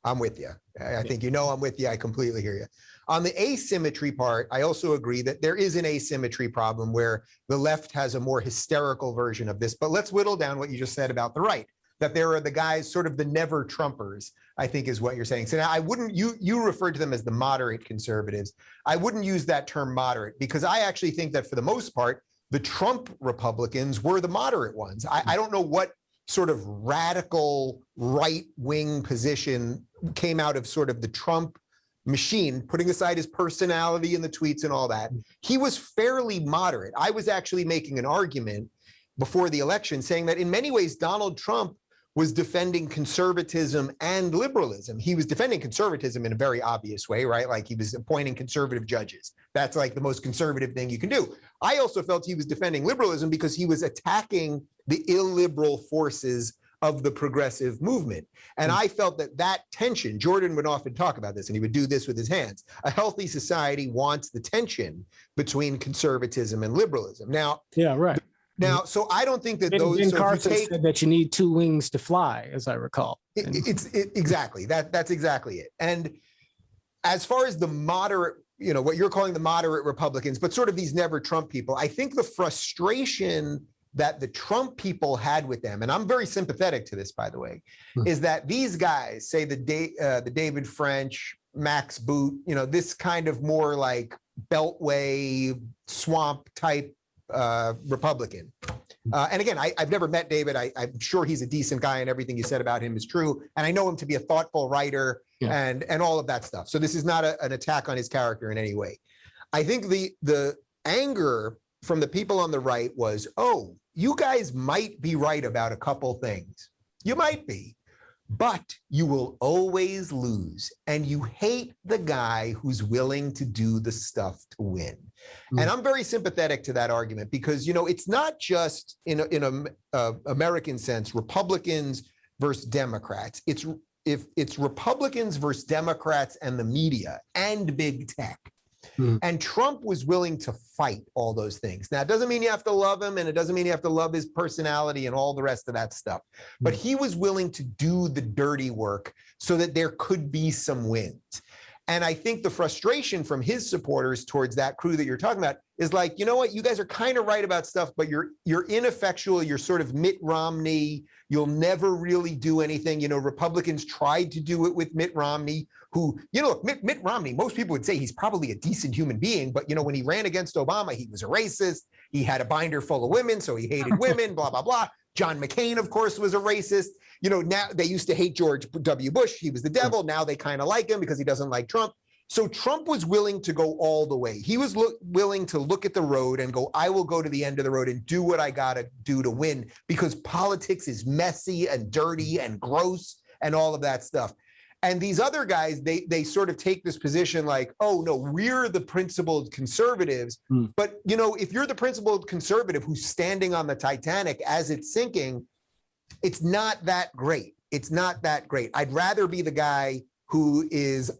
[SPEAKER 2] I'm with you. I think I'm with you. I completely hear you. On the asymmetry part, I also agree that there is an asymmetry problem where the left has a more hysterical version of this. But let's whittle down what you just said about the right, that there are the guys, sort of the never Trumpers, I think is what you're saying. So now I wouldn't, you referred to them as the moderate conservatives. I wouldn't use that term moderate, because I actually think that for the most part, the Trump Republicans were the moderate ones. I don't know what sort of radical right-wing position came out of sort of the Trump machine, putting aside his personality and the tweets and all that. He was fairly moderate. I was actually making an argument before the election saying that in many ways, Donald Trump was defending conservatism and liberalism. He was defending conservatism in a very obvious way, right? Like he was appointing conservative judges. That's like the most conservative thing you can do. I also felt he was defending liberalism because he was attacking the illiberal forces of the progressive movement. And I felt that tension, Jordan would often talk about this, and he would do this with his hands. A healthy society wants the tension between conservatism and liberalism. Now, yeah, right. Now, so I don't think that
[SPEAKER 1] Ben Carson said that you need two wings to fly, as I recall.
[SPEAKER 2] Exactly. That's exactly it. And as far as the moderate what you're calling the moderate Republicans, but sort of these never Trump people. I think the frustration that the Trump people had with them, and I'm very sympathetic to this, by the way, is that these guys, say the David French, Max Boot, this kind of more like Beltway swamp type Republican. And again, I've never met David. I'm sure he's a decent guy and everything you said about him is true. And I know him to be a thoughtful writer and all of that stuff. So this is not an attack on his character in any way. I think the anger from the people on the right was, oh, you guys might be right about a couple things. You might be, but you will always lose. And you hate the guy who's willing to do the stuff to win. And I'm very sympathetic to that argument because, it's not just in a American sense, Republicans versus Democrats. It's Republicans versus Democrats and the media and big tech. And Trump was willing to fight all those things. Now, it doesn't mean you have to love him, and it doesn't mean you have to love his personality and all the rest of that stuff. But he was willing to do the dirty work so that there could be some wins. And I think the frustration from his supporters towards that crew that you're talking about is like, you know what, you guys are kind of right about stuff, but you're ineffectual. You're sort of Mitt Romney. You'll never really do anything. Republicans tried to do it with Mitt Romney, who, Mitt Romney, most people would say he's probably a decent human being, but, when he ran against Obama, he was a racist. He had a binder full of women, so he hated women, blah, blah, blah. John McCain, of course, was a racist. Now they used to hate George W. Bush. He was the devil. Now they kind of like him because he doesn't like Trump. So Trump was willing to go all the way. He was willing to look at the road and go, I will go to the end of the road and do what I got to do to win, because politics is messy and dirty and gross and all of that stuff. And these other guys, they sort of take this position like, oh, no, we're the principled conservatives. But, if you're the principled conservative who's standing on the Titanic as it's sinking, it's not that great. It's not that great. I'd rather be the guy who is,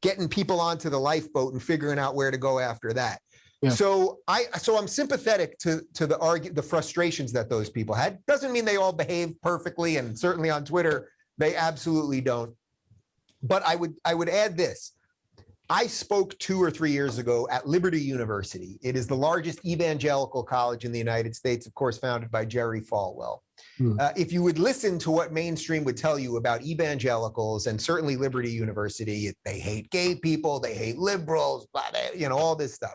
[SPEAKER 2] getting people onto the lifeboat and figuring out where to go after that. Yeah. So I'm sympathetic to the frustrations that those people had. Doesn't mean they all behave perfectly, and certainly on Twitter, they absolutely don't. But I would add this. I spoke 2 or 3 years ago at Liberty University. It is the largest evangelical college in the United States, of course, founded by Jerry Falwell. If you would listen to what mainstream would tell you about evangelicals, and certainly Liberty University, they hate gay people, they hate liberals, blah, blah, all this stuff.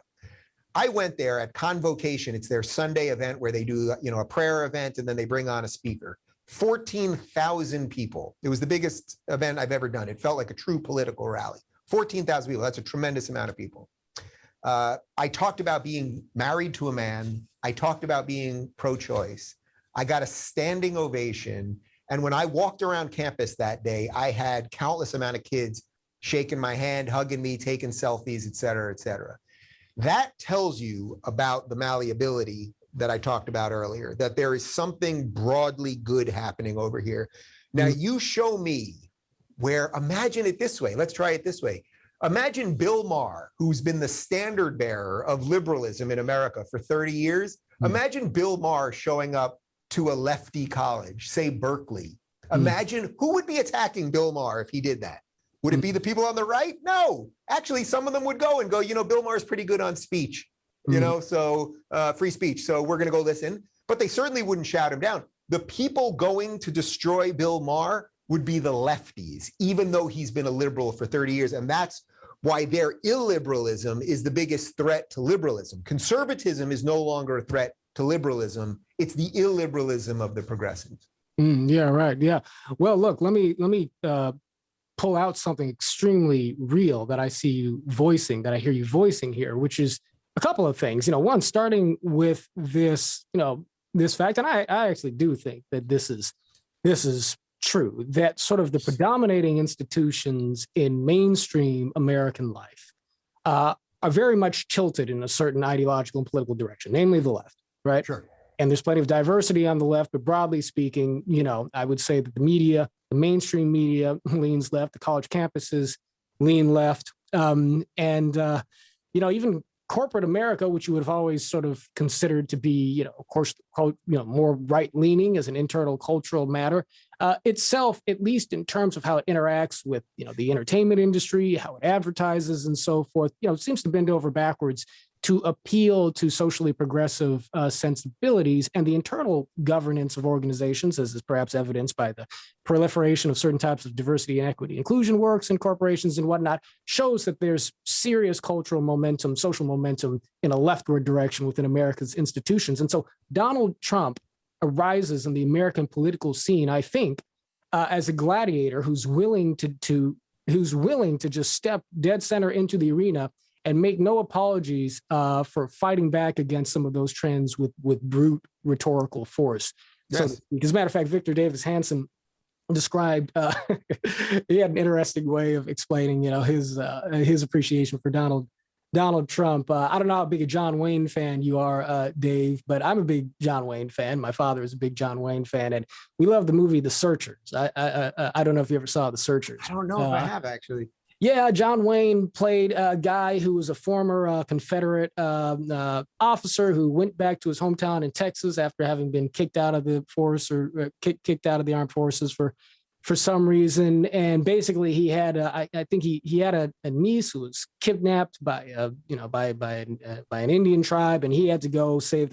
[SPEAKER 2] I went there at Convocation. It's their Sunday event where they do, a prayer event, and then they bring on a speaker. 14,000 people. It was the biggest event I've ever done. It felt like a true political rally. 14,000 people. That's a tremendous amount of people. I talked about being married to a man. I talked about being pro-choice. I got a standing ovation. And when I walked around campus that day, I had countless amount of kids shaking my hand, hugging me, taking selfies, et cetera, et cetera. That tells you about the malleability that I talked about earlier, that there is something broadly good happening over here. Now, you show me where, imagine it this way. Let's try it this way. Imagine Bill Maher, who's been the standard bearer of liberalism in America for 30 years. Imagine Bill Maher showing up to a lefty college, say Berkeley. Imagine who would be attacking Bill Maher if he did that. Would it be the people on the right? No. Actually, some of them would go and go, Bill Maher's pretty good on speech, so free speech. So we're going to go listen. But they certainly wouldn't shout him down. The people going to destroy Bill Maher would be the lefties, even though he's been a liberal for 30 years. And that's why their illiberalism is the biggest threat to liberalism. Conservatism is no longer a threat to liberalism. It's the illiberalism of the progressives.
[SPEAKER 1] Yeah, right. Yeah. Well, look, let me pull out something extremely real that I see you voicing, that I hear you voicing here, which is a couple of things. One, starting with this, this fact, and I actually do think that this is true, that sort of the predominating institutions in mainstream American life are very much tilted in a certain ideological and political direction, namely the left, right? Sure. And there's plenty of diversity on the left, but broadly speaking, I would say that the media, the mainstream media leans left, the college campuses lean left. Even corporate America, which you would have always sort of considered to be, of course, more right-leaning as an internal cultural matter, itself, at least in terms of how it interacts with, the entertainment industry, how it advertises and so forth, it seems to bend over backwards to appeal to socially progressive sensibilities, and the internal governance of organizations, as is perhaps evidenced by the proliferation of certain types of diversity and equity inclusion works in corporations and whatnot, shows that there's serious cultural momentum, social momentum in a leftward direction within America's institutions. And so Donald Trump arises in the American political scene, I think, as a gladiator who's willing to just step dead center into the arena and make no apologies for fighting back against some of those trends with brute rhetorical force. Yes. So, as a matter of fact, Victor Davis Hanson described, he had an interesting way of explaining, his appreciation for Donald Trump. I don't know how big a John Wayne fan you are, Dave, but I'm a big John Wayne fan. My father is a big John Wayne fan, and we love the movie The Searchers. I don't know if you ever saw The Searchers.
[SPEAKER 2] I don't know if I have, actually.
[SPEAKER 1] Yeah, John Wayne played a guy who was a former Confederate officer who went back to his hometown in Texas after having been kicked out of the force or kicked out of the armed forces for some reason. And basically, he had I think he had a niece who was kidnapped by an Indian tribe, and he had to go save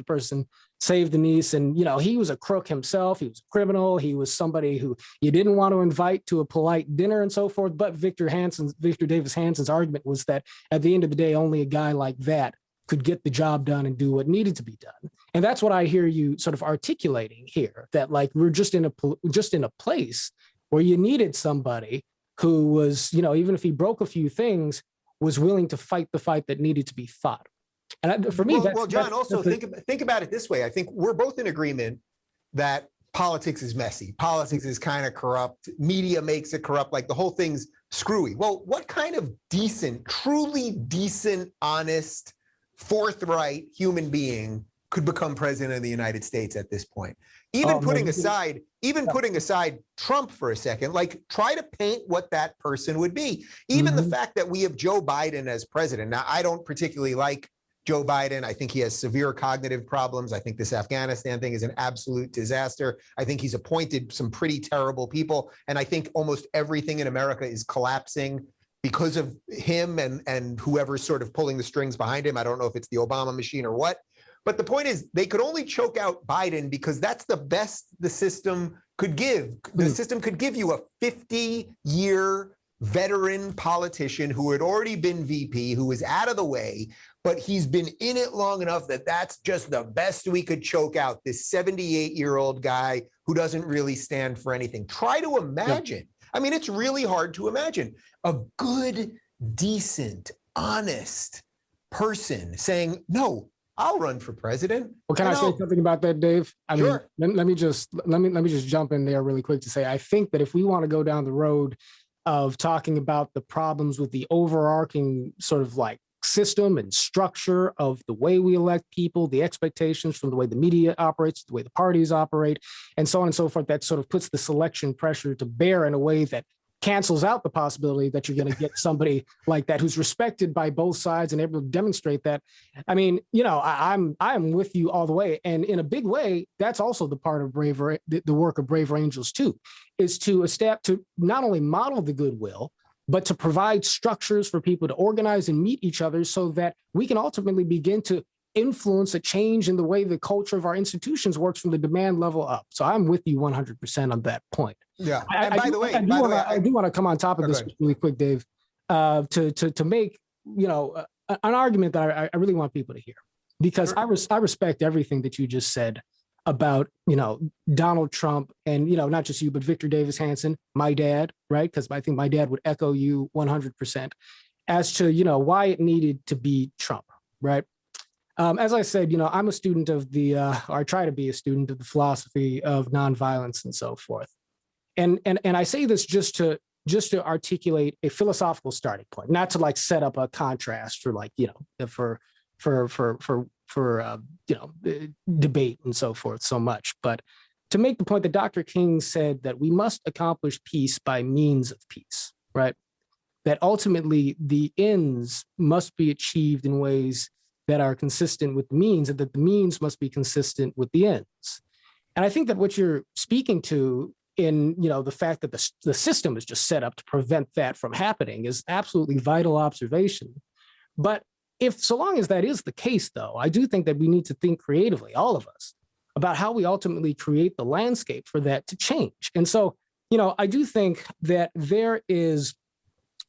[SPEAKER 1] the niece. And he was a crook himself. He was a criminal. He was somebody who you didn't want to invite to a polite dinner and so forth. But Victor Davis Hanson's argument was that at the end of the day, only a guy like that could get the job done and do what needed to be done. And that's what I hear you sort of articulating here, that like we're just in a place where you needed somebody who was, even if he broke a few things, was willing to fight the fight that needed to be fought. And for me,
[SPEAKER 2] John, also think about it this way. I think we're both in agreement that politics is messy. Politics is kind of corrupt. Media makes it corrupt. Like the whole thing's screwy. Well, what kind of decent, truly decent, honest, forthright human being could become president of the United States at this point? Even putting aside Trump for a second, like try to paint what that person would be. Even the fact that we have Joe Biden as president. Now, I don't particularly like Joe Biden. I think he has severe cognitive problems. I think this Afghanistan thing is an absolute disaster. I think he's appointed some pretty terrible people. And I think almost everything in America is collapsing because of him and whoever's sort of pulling the strings behind him. I don't know if it's the Obama machine or what. But the point is, they could only choke out Biden because that's the best the system could give. The system could give you a 50-year veteran politician who had already been VP, who was out of the way, but he's been in it long enough that that's just the best we could choke out, this 78-year-old guy who doesn't really stand for anything. Try to imagine. I mean, it's really hard to imagine a good, decent, honest person saying, no, I'll run for president.
[SPEAKER 1] Well, can I say something about that, Dave?
[SPEAKER 2] Sure.
[SPEAKER 1] Let me just jump in there really quick to say, I think that if we want to go down the road of talking about the problems with the overarching sort of like system and structure of the way we elect people, the expectations from the way the media operates, the way the parties operate, and so on and so forth, that sort of puts the selection pressure to bear in a way that cancels out the possibility that you're going to get somebody like that who's respected by both sides and able to demonstrate that. I mean, I'm with you all the way. And in a big way, that's also the part of the work of Brave Angels too, is to not only model the goodwill, but to provide structures for people to organize and meet each other so that we can ultimately begin to influence a change in the way the culture of our institutions works from the demand level up. So I'm with you 100% on that point.
[SPEAKER 2] Yeah.
[SPEAKER 1] I do want to come on top of this really quick, Dave, to make, an argument that I really want people to hear, because I respect everything that you just said about, Donald Trump and, not just you, but Victor Davis Hanson, my dad, right? Because I think my dad would echo you 100% as to, why it needed to be Trump, right? As I said, I'm a student of or I try to be a student of the philosophy of nonviolence and so forth. And I say this just to articulate a philosophical starting point, not to like set up a contrast for like, for debate and so forth so much, but to make the point that Dr. King said that we must accomplish peace by means of peace, right? That ultimately the ends must be achieved in ways that are consistent with the means, and that the means must be consistent with the ends. And I think that what you're speaking to in, the fact that the system is just set up to prevent that from happening is absolutely vital observation. But so long as that is the case, though, I do think that we need to think creatively, all of us, about how we ultimately create the landscape for that to change. And so, I do think that there's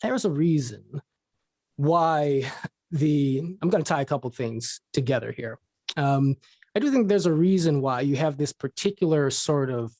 [SPEAKER 1] a reason why I'm going to tie a couple things together here. I do think there's a reason why you have this particular sort of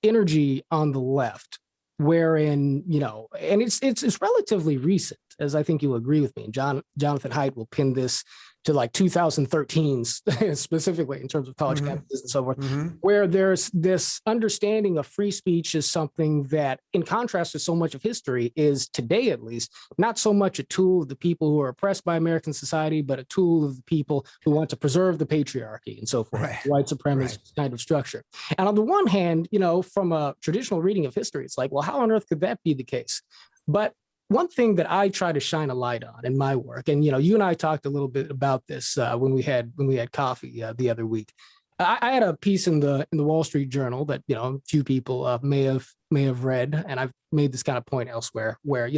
[SPEAKER 1] energy on the left, wherein, and it's relatively recent, as I think you'll agree with me. And Jonathan Haidt will pin this to like 2013 specifically in terms of college campuses and so forth, where there's this understanding of free speech is something that, in contrast to so much of history, is today at least not so much a tool of the people who are oppressed by American society, but a tool of the people who want to preserve the patriarchy and so forth, white supremacist kind of structure. And on the one hand, from a traditional reading of history, it's like, well, how on earth could that be the case? But one thing that I try to shine a light on in my work, and you and I talked a little bit about this when we had coffee the other week. I had a piece in the Wall Street Journal that a few people may have read, and I've made this kind of point elsewhere. Where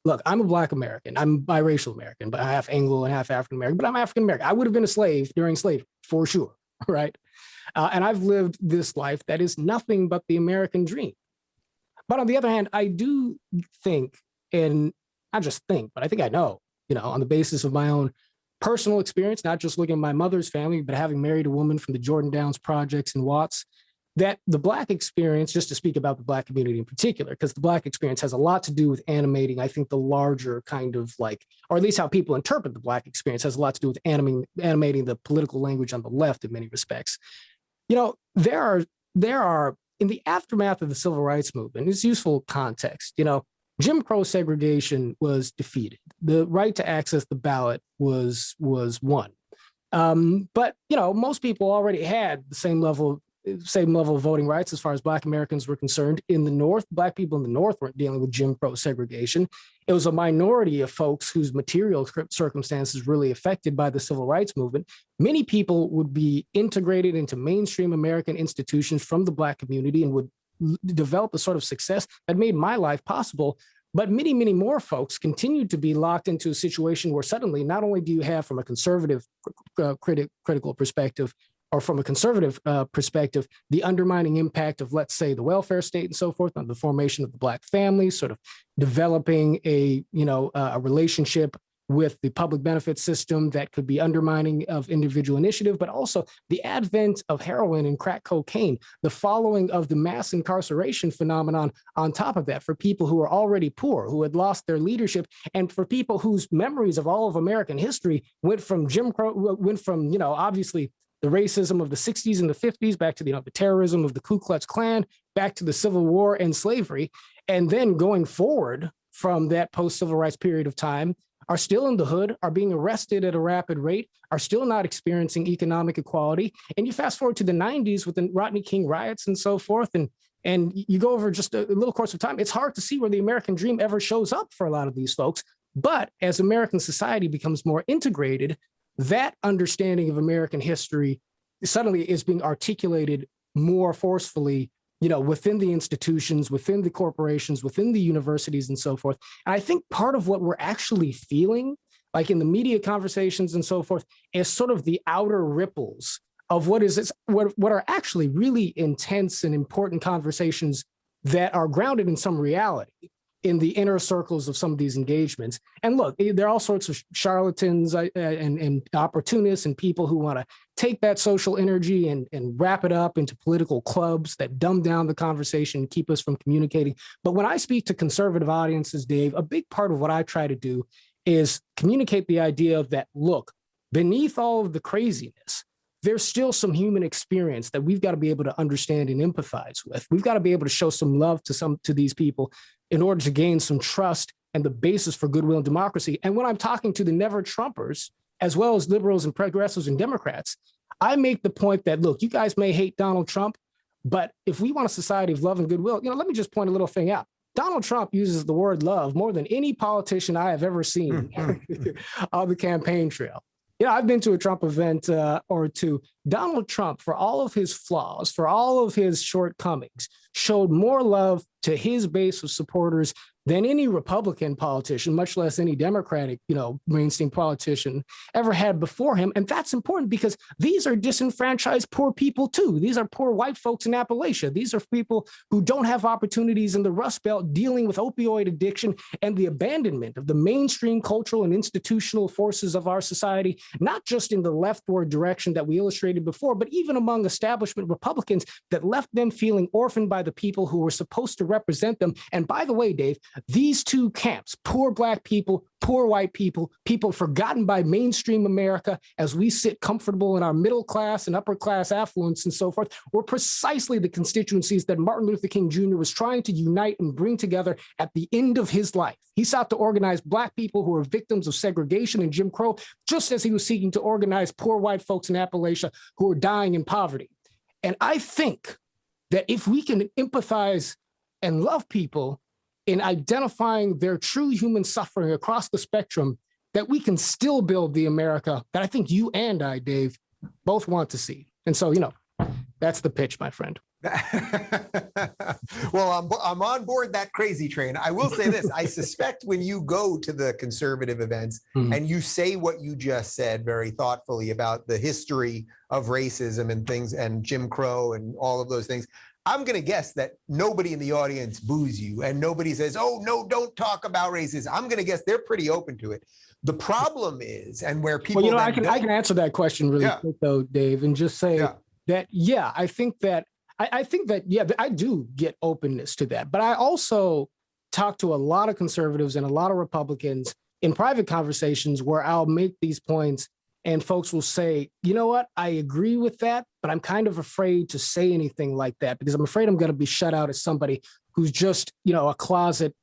[SPEAKER 1] look, I'm a Black American, I'm biracial American, but half Anglo and half African American. But I'm African American. I would have been a slave during slavery for sure, right? And I've lived this life that is nothing but the American dream. But on the other hand, I do think. And not just think, but I think I know, on the basis of my own personal experience, not just looking at my mother's family, but having married a woman from the Jordan Downs projects in Watts, that the Black experience, just to speak about the Black community in particular, because the Black experience has a lot to do with animating, I think, the larger kind of or at least how people interpret the Black experience has a lot to do with animating the political language on the left in many respects. There are, in the aftermath of the Civil Rights Movement, it's useful context, Jim Crow segregation was defeated. The right to access the ballot was won. But most people already had the same level of voting rights as far as Black Americans were concerned. In the North, Black people in the North weren't dealing with Jim Crow segregation. It was a minority of folks whose material circumstances really affected by the Civil Rights Movement. Many people would be integrated into mainstream American institutions from the Black community and would develop a sort of success that made my life possible. But many, many more folks continued to be locked into a situation where suddenly not only do you have, from a conservative critical perspective, or from a conservative perspective, the undermining impact of, let's say, the welfare state and so forth on the formation of the Black family, sort of developing a relationship with the public benefit system that could be undermining of individual initiative, but also the advent of heroin and crack cocaine, the following of the mass incarceration phenomenon on top of that for people who are already poor, who had lost their leadership, and for people whose memories of all of American history went from Jim Crow, obviously the racism of the 60s and the 50s, back to the terrorism of the Ku Klux Klan, back to the Civil War and slavery, and then going forward from that post-civil rights period of time, are still in the hood, are being arrested at a rapid rate, are still not experiencing economic equality. And you fast forward to the 90s with the Rodney King riots and so forth, and you go over just a little course of time, it's hard to see where the American dream ever shows up for a lot of these folks. But as American society becomes more integrated, that understanding of American history suddenly is being articulated more forcefully, within the institutions, within the corporations, within the universities and so forth. And I think part of what we're actually feeling, like in the media conversations and so forth, is sort of the outer ripples of what are actually really intense and important conversations that are grounded in some reality in the inner circles of some of these engagements. And look, there are all sorts of charlatans and opportunists and people who want to take that social energy and wrap it up into political clubs that dumb down the conversation and keep us from communicating. But when I speak to conservative audiences, Dave, a big part of what I try to do is communicate the idea of that, look, beneath all of the craziness, there's still some human experience that we've got to be able to understand and empathize with. We've got to be able to show some love to these people in order to gain some trust and the basis for goodwill and democracy. And when I'm talking to the never Trumpers, as well as liberals and progressives and Democrats, I make the point that, look, you guys may hate Donald Trump, but if we want a society of love and goodwill, let me just point a little thing out. Donald Trump uses the word love more than any politician I have ever seen on the campaign trail. I've been to a Trump event or two, Donald Trump, for all of his flaws, for all of his shortcomings, showed more love to his base of supporters than any Republican politician, much less any Democratic, mainstream politician ever had before him. And that's important because these are disenfranchised poor people too. These are poor white folks in Appalachia. These are people who don't have opportunities in the Rust Belt dealing with opioid addiction and the abandonment of the mainstream cultural and institutional forces of our society, not just in the leftward direction that we illustrated before, but even among establishment Republicans that left them feeling orphaned by the people who were supposed to represent them. And by the way, Dave, these two camps, poor Black people, poor white people, people forgotten by mainstream America as we sit comfortable in our middle class and upper class affluence and so forth, were precisely the constituencies that Martin Luther King Jr. was trying to unite and bring together at the end of his life. He sought to organize Black people who were victims of segregation and Jim Crow, just as he was seeking to organize poor white folks in Appalachia who were dying in poverty. And I think that if we can empathize and love people in identifying their true human suffering across the spectrum, that we can still build the America that I think you and I, Dave, both want to see. And so, that's the pitch, my friend.
[SPEAKER 2] Well, I'm on board that crazy train. I will say this. I suspect when you go to the conservative events and you say what you just said very thoughtfully about the history of racism and things and Jim Crow and all of those things, I'm going to guess that nobody in the audience boos you and nobody says, oh, no, don't talk about racism. I'm going to guess they're pretty open to it. The problem is, and where people...
[SPEAKER 1] Well, I can answer that question really quick, though, Dave, and just say that, I think that I do get openness to that. But I also talk to a lot of conservatives and a lot of Republicans in private conversations where I'll make these points and folks will say, you know what, I agree with that, but I'm kind of afraid to say anything like that because I'm afraid I'm going to be shut out as somebody who's just, a closet,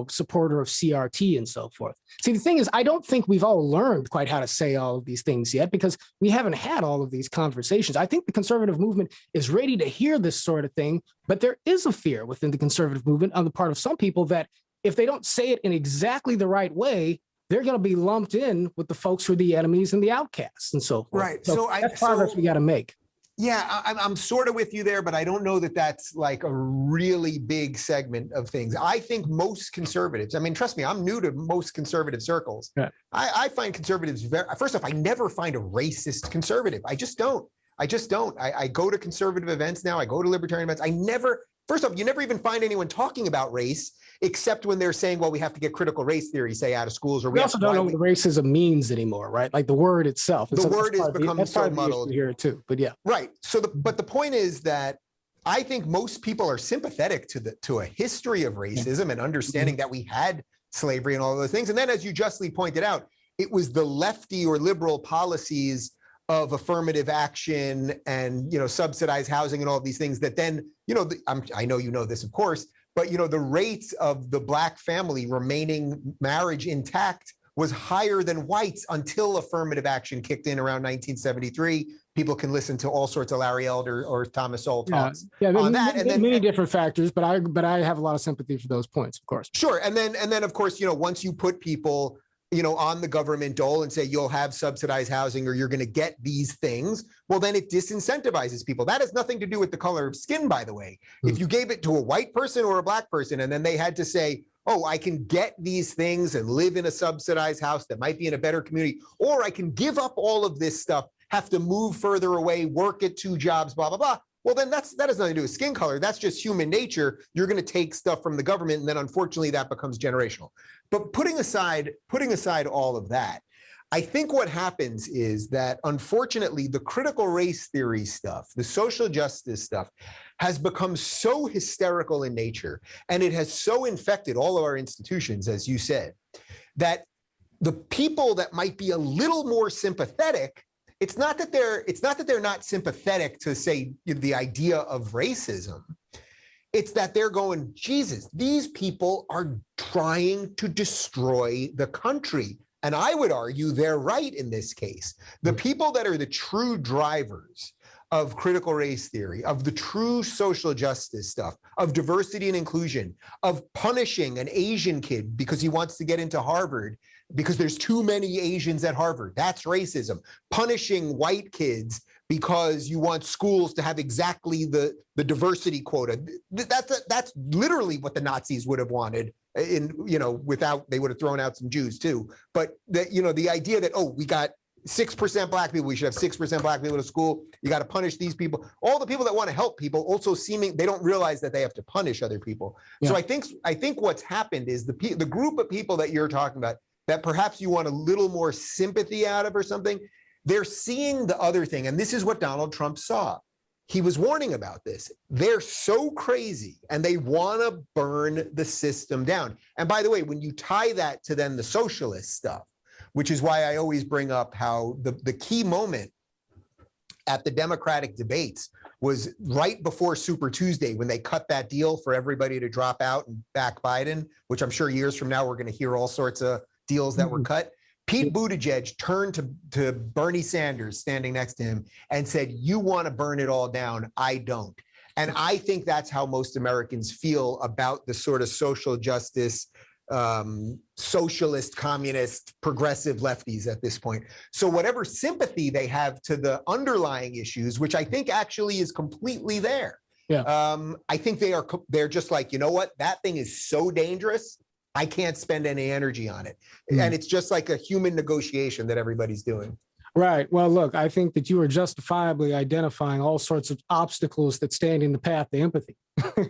[SPEAKER 1] supporter of CRT and so forth. See, the thing is, I don't think we've all learned quite how to say all of these things yet because we haven't had all of these conversations. I think the conservative movement is ready to hear this sort of thing, but there is a fear within the conservative movement on the part of some people that if they don't say it in exactly the right way, they're going to be lumped in with the folks who are the enemies and the outcasts and so forth.
[SPEAKER 2] Right.
[SPEAKER 1] So that's progress we got to make.
[SPEAKER 2] Yeah, I'm sort of with you there, but I don't know that that's like a really big segment of things. I think most conservatives, trust me, I'm new to most conservative circles. Yeah. I find conservatives first off, I never find a racist conservative. I just don't. I go to conservative events now. I go to libertarian events. First off, you never even find anyone talking about race, except when they're saying, well, we have to get critical race theory, say, out of schools. Or
[SPEAKER 1] we also don't know what racism means anymore, right? Like the word itself.
[SPEAKER 2] The word has become so muddled
[SPEAKER 1] here too, but yeah.
[SPEAKER 2] Right. So, but the point is that I think most people are sympathetic to a history of racism and understanding that we had slavery and all of those things. And then, as you justly pointed out, it was the lefty or liberal policies of affirmative action and, subsidized housing and all of these things that then, I know you know this, of course, but, the rates of the Black family remaining marriage intact was higher than whites until affirmative action kicked in around 1973. People can listen to all sorts of Larry Elder or Thomas Sowell talks on that. And then
[SPEAKER 1] many different factors, but I have a lot of sympathy for those points, of course.
[SPEAKER 2] Sure. And then of course, once you put people on the government dole and say you'll have subsidized housing or you're going to get these things, well, then it disincentivizes people. That has nothing to do with the color of skin, by the way. If you gave it to a white person or a Black person, and then they had to say, oh, I can get these things and live in a subsidized house that might be in a better community, or I can give up all of this stuff, have to move further away, work at 2 jobs, blah, blah, blah. Well, then that has nothing to do with skin color. That's just human nature. You're going to take stuff from the government, and then unfortunately that becomes generational. But putting aside all of that, I think what happens is that unfortunately the critical race theory stuff, the social justice stuff, has become so hysterical in nature, and it has so infected all of our institutions, as you said, that the people that might be a little more sympathetic, it's not that they're not sympathetic to, say, the idea of racism. It's that they're going, Jesus, these people are trying to destroy the country. And I would argue they're right in this case. The people that are the true drivers of critical race theory, of the true social justice stuff, of diversity and inclusion, of punishing an Asian kid because he wants to get into Harvard because there's too many Asians at Harvard. That's racism. Punishing white kids because you want schools to have exactly the diversity quota. That's literally what the Nazis would have wanted without, they would have thrown out some Jews too. But the idea that, oh, we got 6% black people, we should have 6% black people at school. You got to punish these people. All the people that want to help people also they don't realize that they have to punish other people. Yeah. So I think what's happened is the group of people that you're talking about that perhaps you want a little more sympathy out of or something, they're seeing the other thing. And this is what Donald Trump saw. He was warning about this. They're so crazy and they want to burn the system down. And by the way, when you tie that to then the socialist stuff, which is why I always bring up how the key moment at the Democratic debates was right before Super Tuesday when they cut that deal for everybody to drop out and back Biden, which I'm sure years from now we're going to hear all sorts of deals that were cut. Pete Buttigieg turned to Bernie Sanders standing next to him and said, "You want to burn it all down, I don't." And I think that's how most Americans feel about the sort of social justice, socialist, communist, progressive lefties at this point. So whatever sympathy they have to the underlying issues, which I think actually is completely there. Yeah. I think they're just like, you know what, that thing is so dangerous, I can't spend any energy on it. And it's just like a human negotiation that everybody's doing.
[SPEAKER 1] Right. Well, look, I think that you are justifiably identifying all sorts of obstacles that stand in the path to empathy.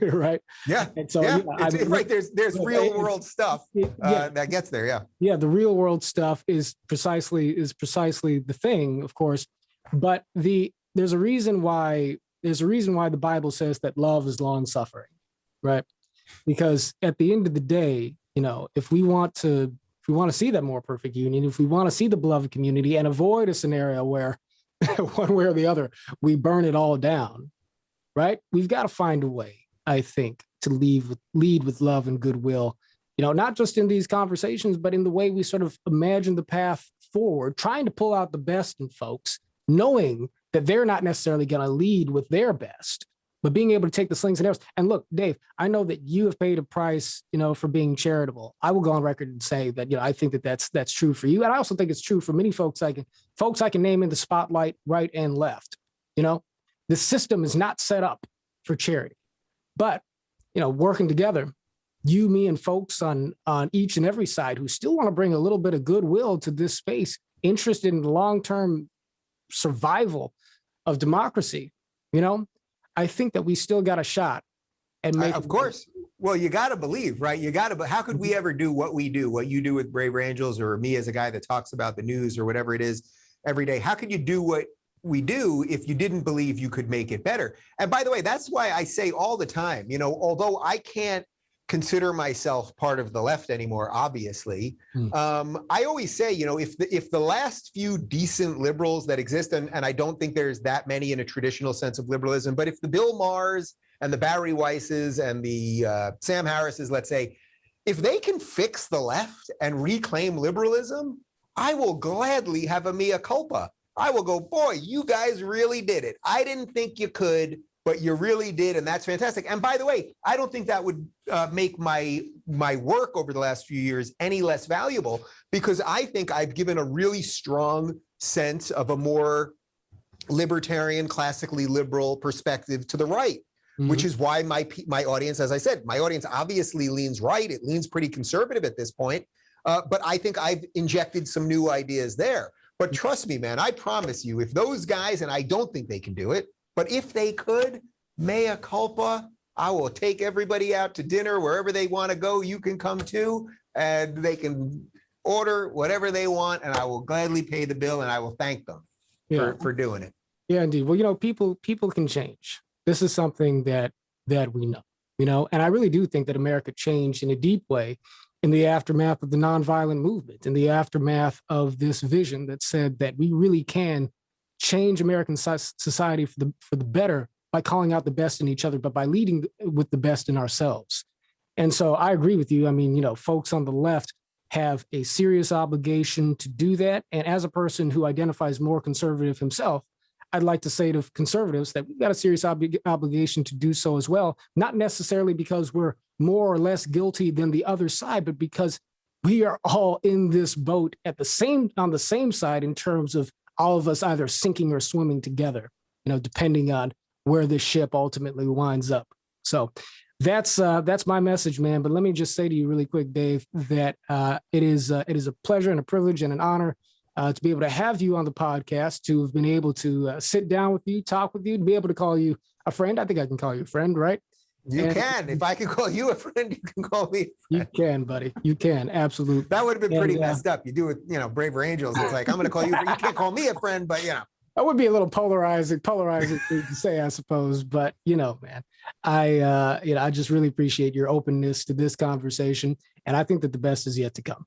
[SPEAKER 1] Right.
[SPEAKER 2] Yeah. And so, right. There's real world stuff that gets there. Yeah.
[SPEAKER 1] Yeah. The real world stuff is precisely the thing, of course. But there's a reason why the Bible says that love is long suffering. Right. Because at the end of the day, if we want to see that more perfect union, if we want to see the beloved community and avoid a scenario where one way or the other, we burn it all down, right? We've got to find a way, I think, to lead with love and goodwill, not just in these conversations, but in the way we sort of imagine the path forward, trying to pull out the best in folks, knowing that they're not necessarily going to lead with their best, but being able to take the slings and arrows. And look, Dave, I know that you have paid a price, for being charitable. I will go on record and say that, I think that that's true for you. And I also think it's true for many folks I can name in the spotlight right and left. The system is not set up for charity, but, working together, you, me, and folks on each and every side who still want to bring a little bit of goodwill to this space, interested in the long-term survival of democracy, I think that we still got a shot. And
[SPEAKER 2] of course. Well, you got to believe, right? But how could we ever do what we do, what you do with Brave Angels, or me as a guy that talks about the news or whatever it is every day? How could you do what we do if you didn't believe you could make it better? And by the way, that's why I say all the time, although I can't consider myself part of the left anymore, obviously. I always say, if the last few decent liberals that exist, and I don't think there's that many in a traditional sense of liberalism, but if the Bill Maher's and the Barry Weisses and the Sam Harris's, let's say, if they can fix the left and reclaim liberalism, I will gladly have a mea culpa. I will go, boy, you guys really did it. I didn't think you could, but you really did, and that's fantastic. And by the way, I don't think that would make my work over the last few years any less valuable, because I think I've given a really strong sense of a more libertarian, classically liberal perspective to the right, which is why my audience, as I said, my audience obviously leans right. It leans pretty conservative at this point, but I think I've injected some new ideas there. But trust me, man, I promise you, if those guys, and I don't think they can do it, but if they could, mea culpa, I will take everybody out to dinner wherever they want to go. You can come too, and they can order whatever they want, and I will gladly pay the bill, and I will thank them for doing it.
[SPEAKER 1] Yeah, indeed. Well, people can change. This is something that we know, and I really do think that America changed in a deep way in the aftermath of the nonviolent movement, in the aftermath of this vision that said that we really can change American society for the better by calling out the best in each other, but by leading with the best in ourselves. And so I agree with you. I mean, folks on the left have a serious obligation to do that. And as a person who identifies more conservative himself, I'd like to say to conservatives that we've got a serious obligation to do so as well, not necessarily because we're more or less guilty than the other side, but because we are all in this boat on the same side in terms of all of us either sinking or swimming together, depending on where the ship ultimately winds up. So that's my message, man. But let me just say to you really quick, Dave, that it is a pleasure and a privilege and an honor to be able to have you on the podcast, to have been able to sit down with you, talk with you, to be able to call you a friend. I think I can call you a friend, right?
[SPEAKER 2] You can. If I can call you a friend, you can call me a friend.
[SPEAKER 1] You can, buddy. You can. Absolutely.
[SPEAKER 2] That would have been pretty messed up. You do it, Braver Angels. It's like, I'm going to call you. You can't call me a friend, but
[SPEAKER 1] That would be a little polarizing to say, I suppose. But, man, I just really appreciate your openness to this conversation. And I think that the best is yet to come.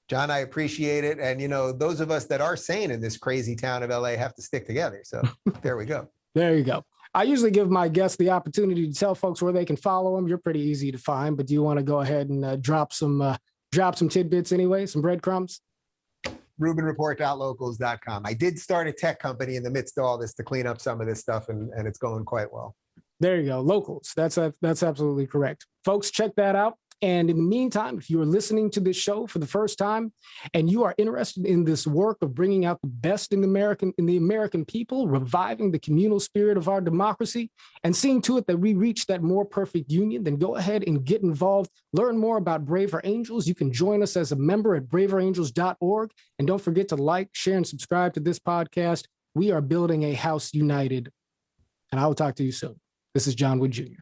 [SPEAKER 2] John, I appreciate it. And, those of us that are sane in this crazy town of LA have to stick together. So there we go.
[SPEAKER 1] There you go. I usually give my guests the opportunity to tell folks where they can follow them. You're pretty easy to find, but do you want to go ahead and drop some tidbits anyway, some breadcrumbs?
[SPEAKER 2] RubinReport.locals.com. I did start a tech company in the midst of all this to clean up some of this stuff, and it's going quite well.
[SPEAKER 1] There you go. Locals. That's absolutely correct. Folks, check that out. And in the meantime, if you are listening to this show for the first time and you are interested in this work of bringing out the best in the American people, reviving the communal spirit of our democracy, and seeing to it that we reach that more perfect union, then go ahead and get involved. Learn more about Braver Angels. You can join us as a member at braverangels.org. And don't forget to like, share, and subscribe to this podcast. We are building a house united. And I will talk to you soon. This is John Wood Jr.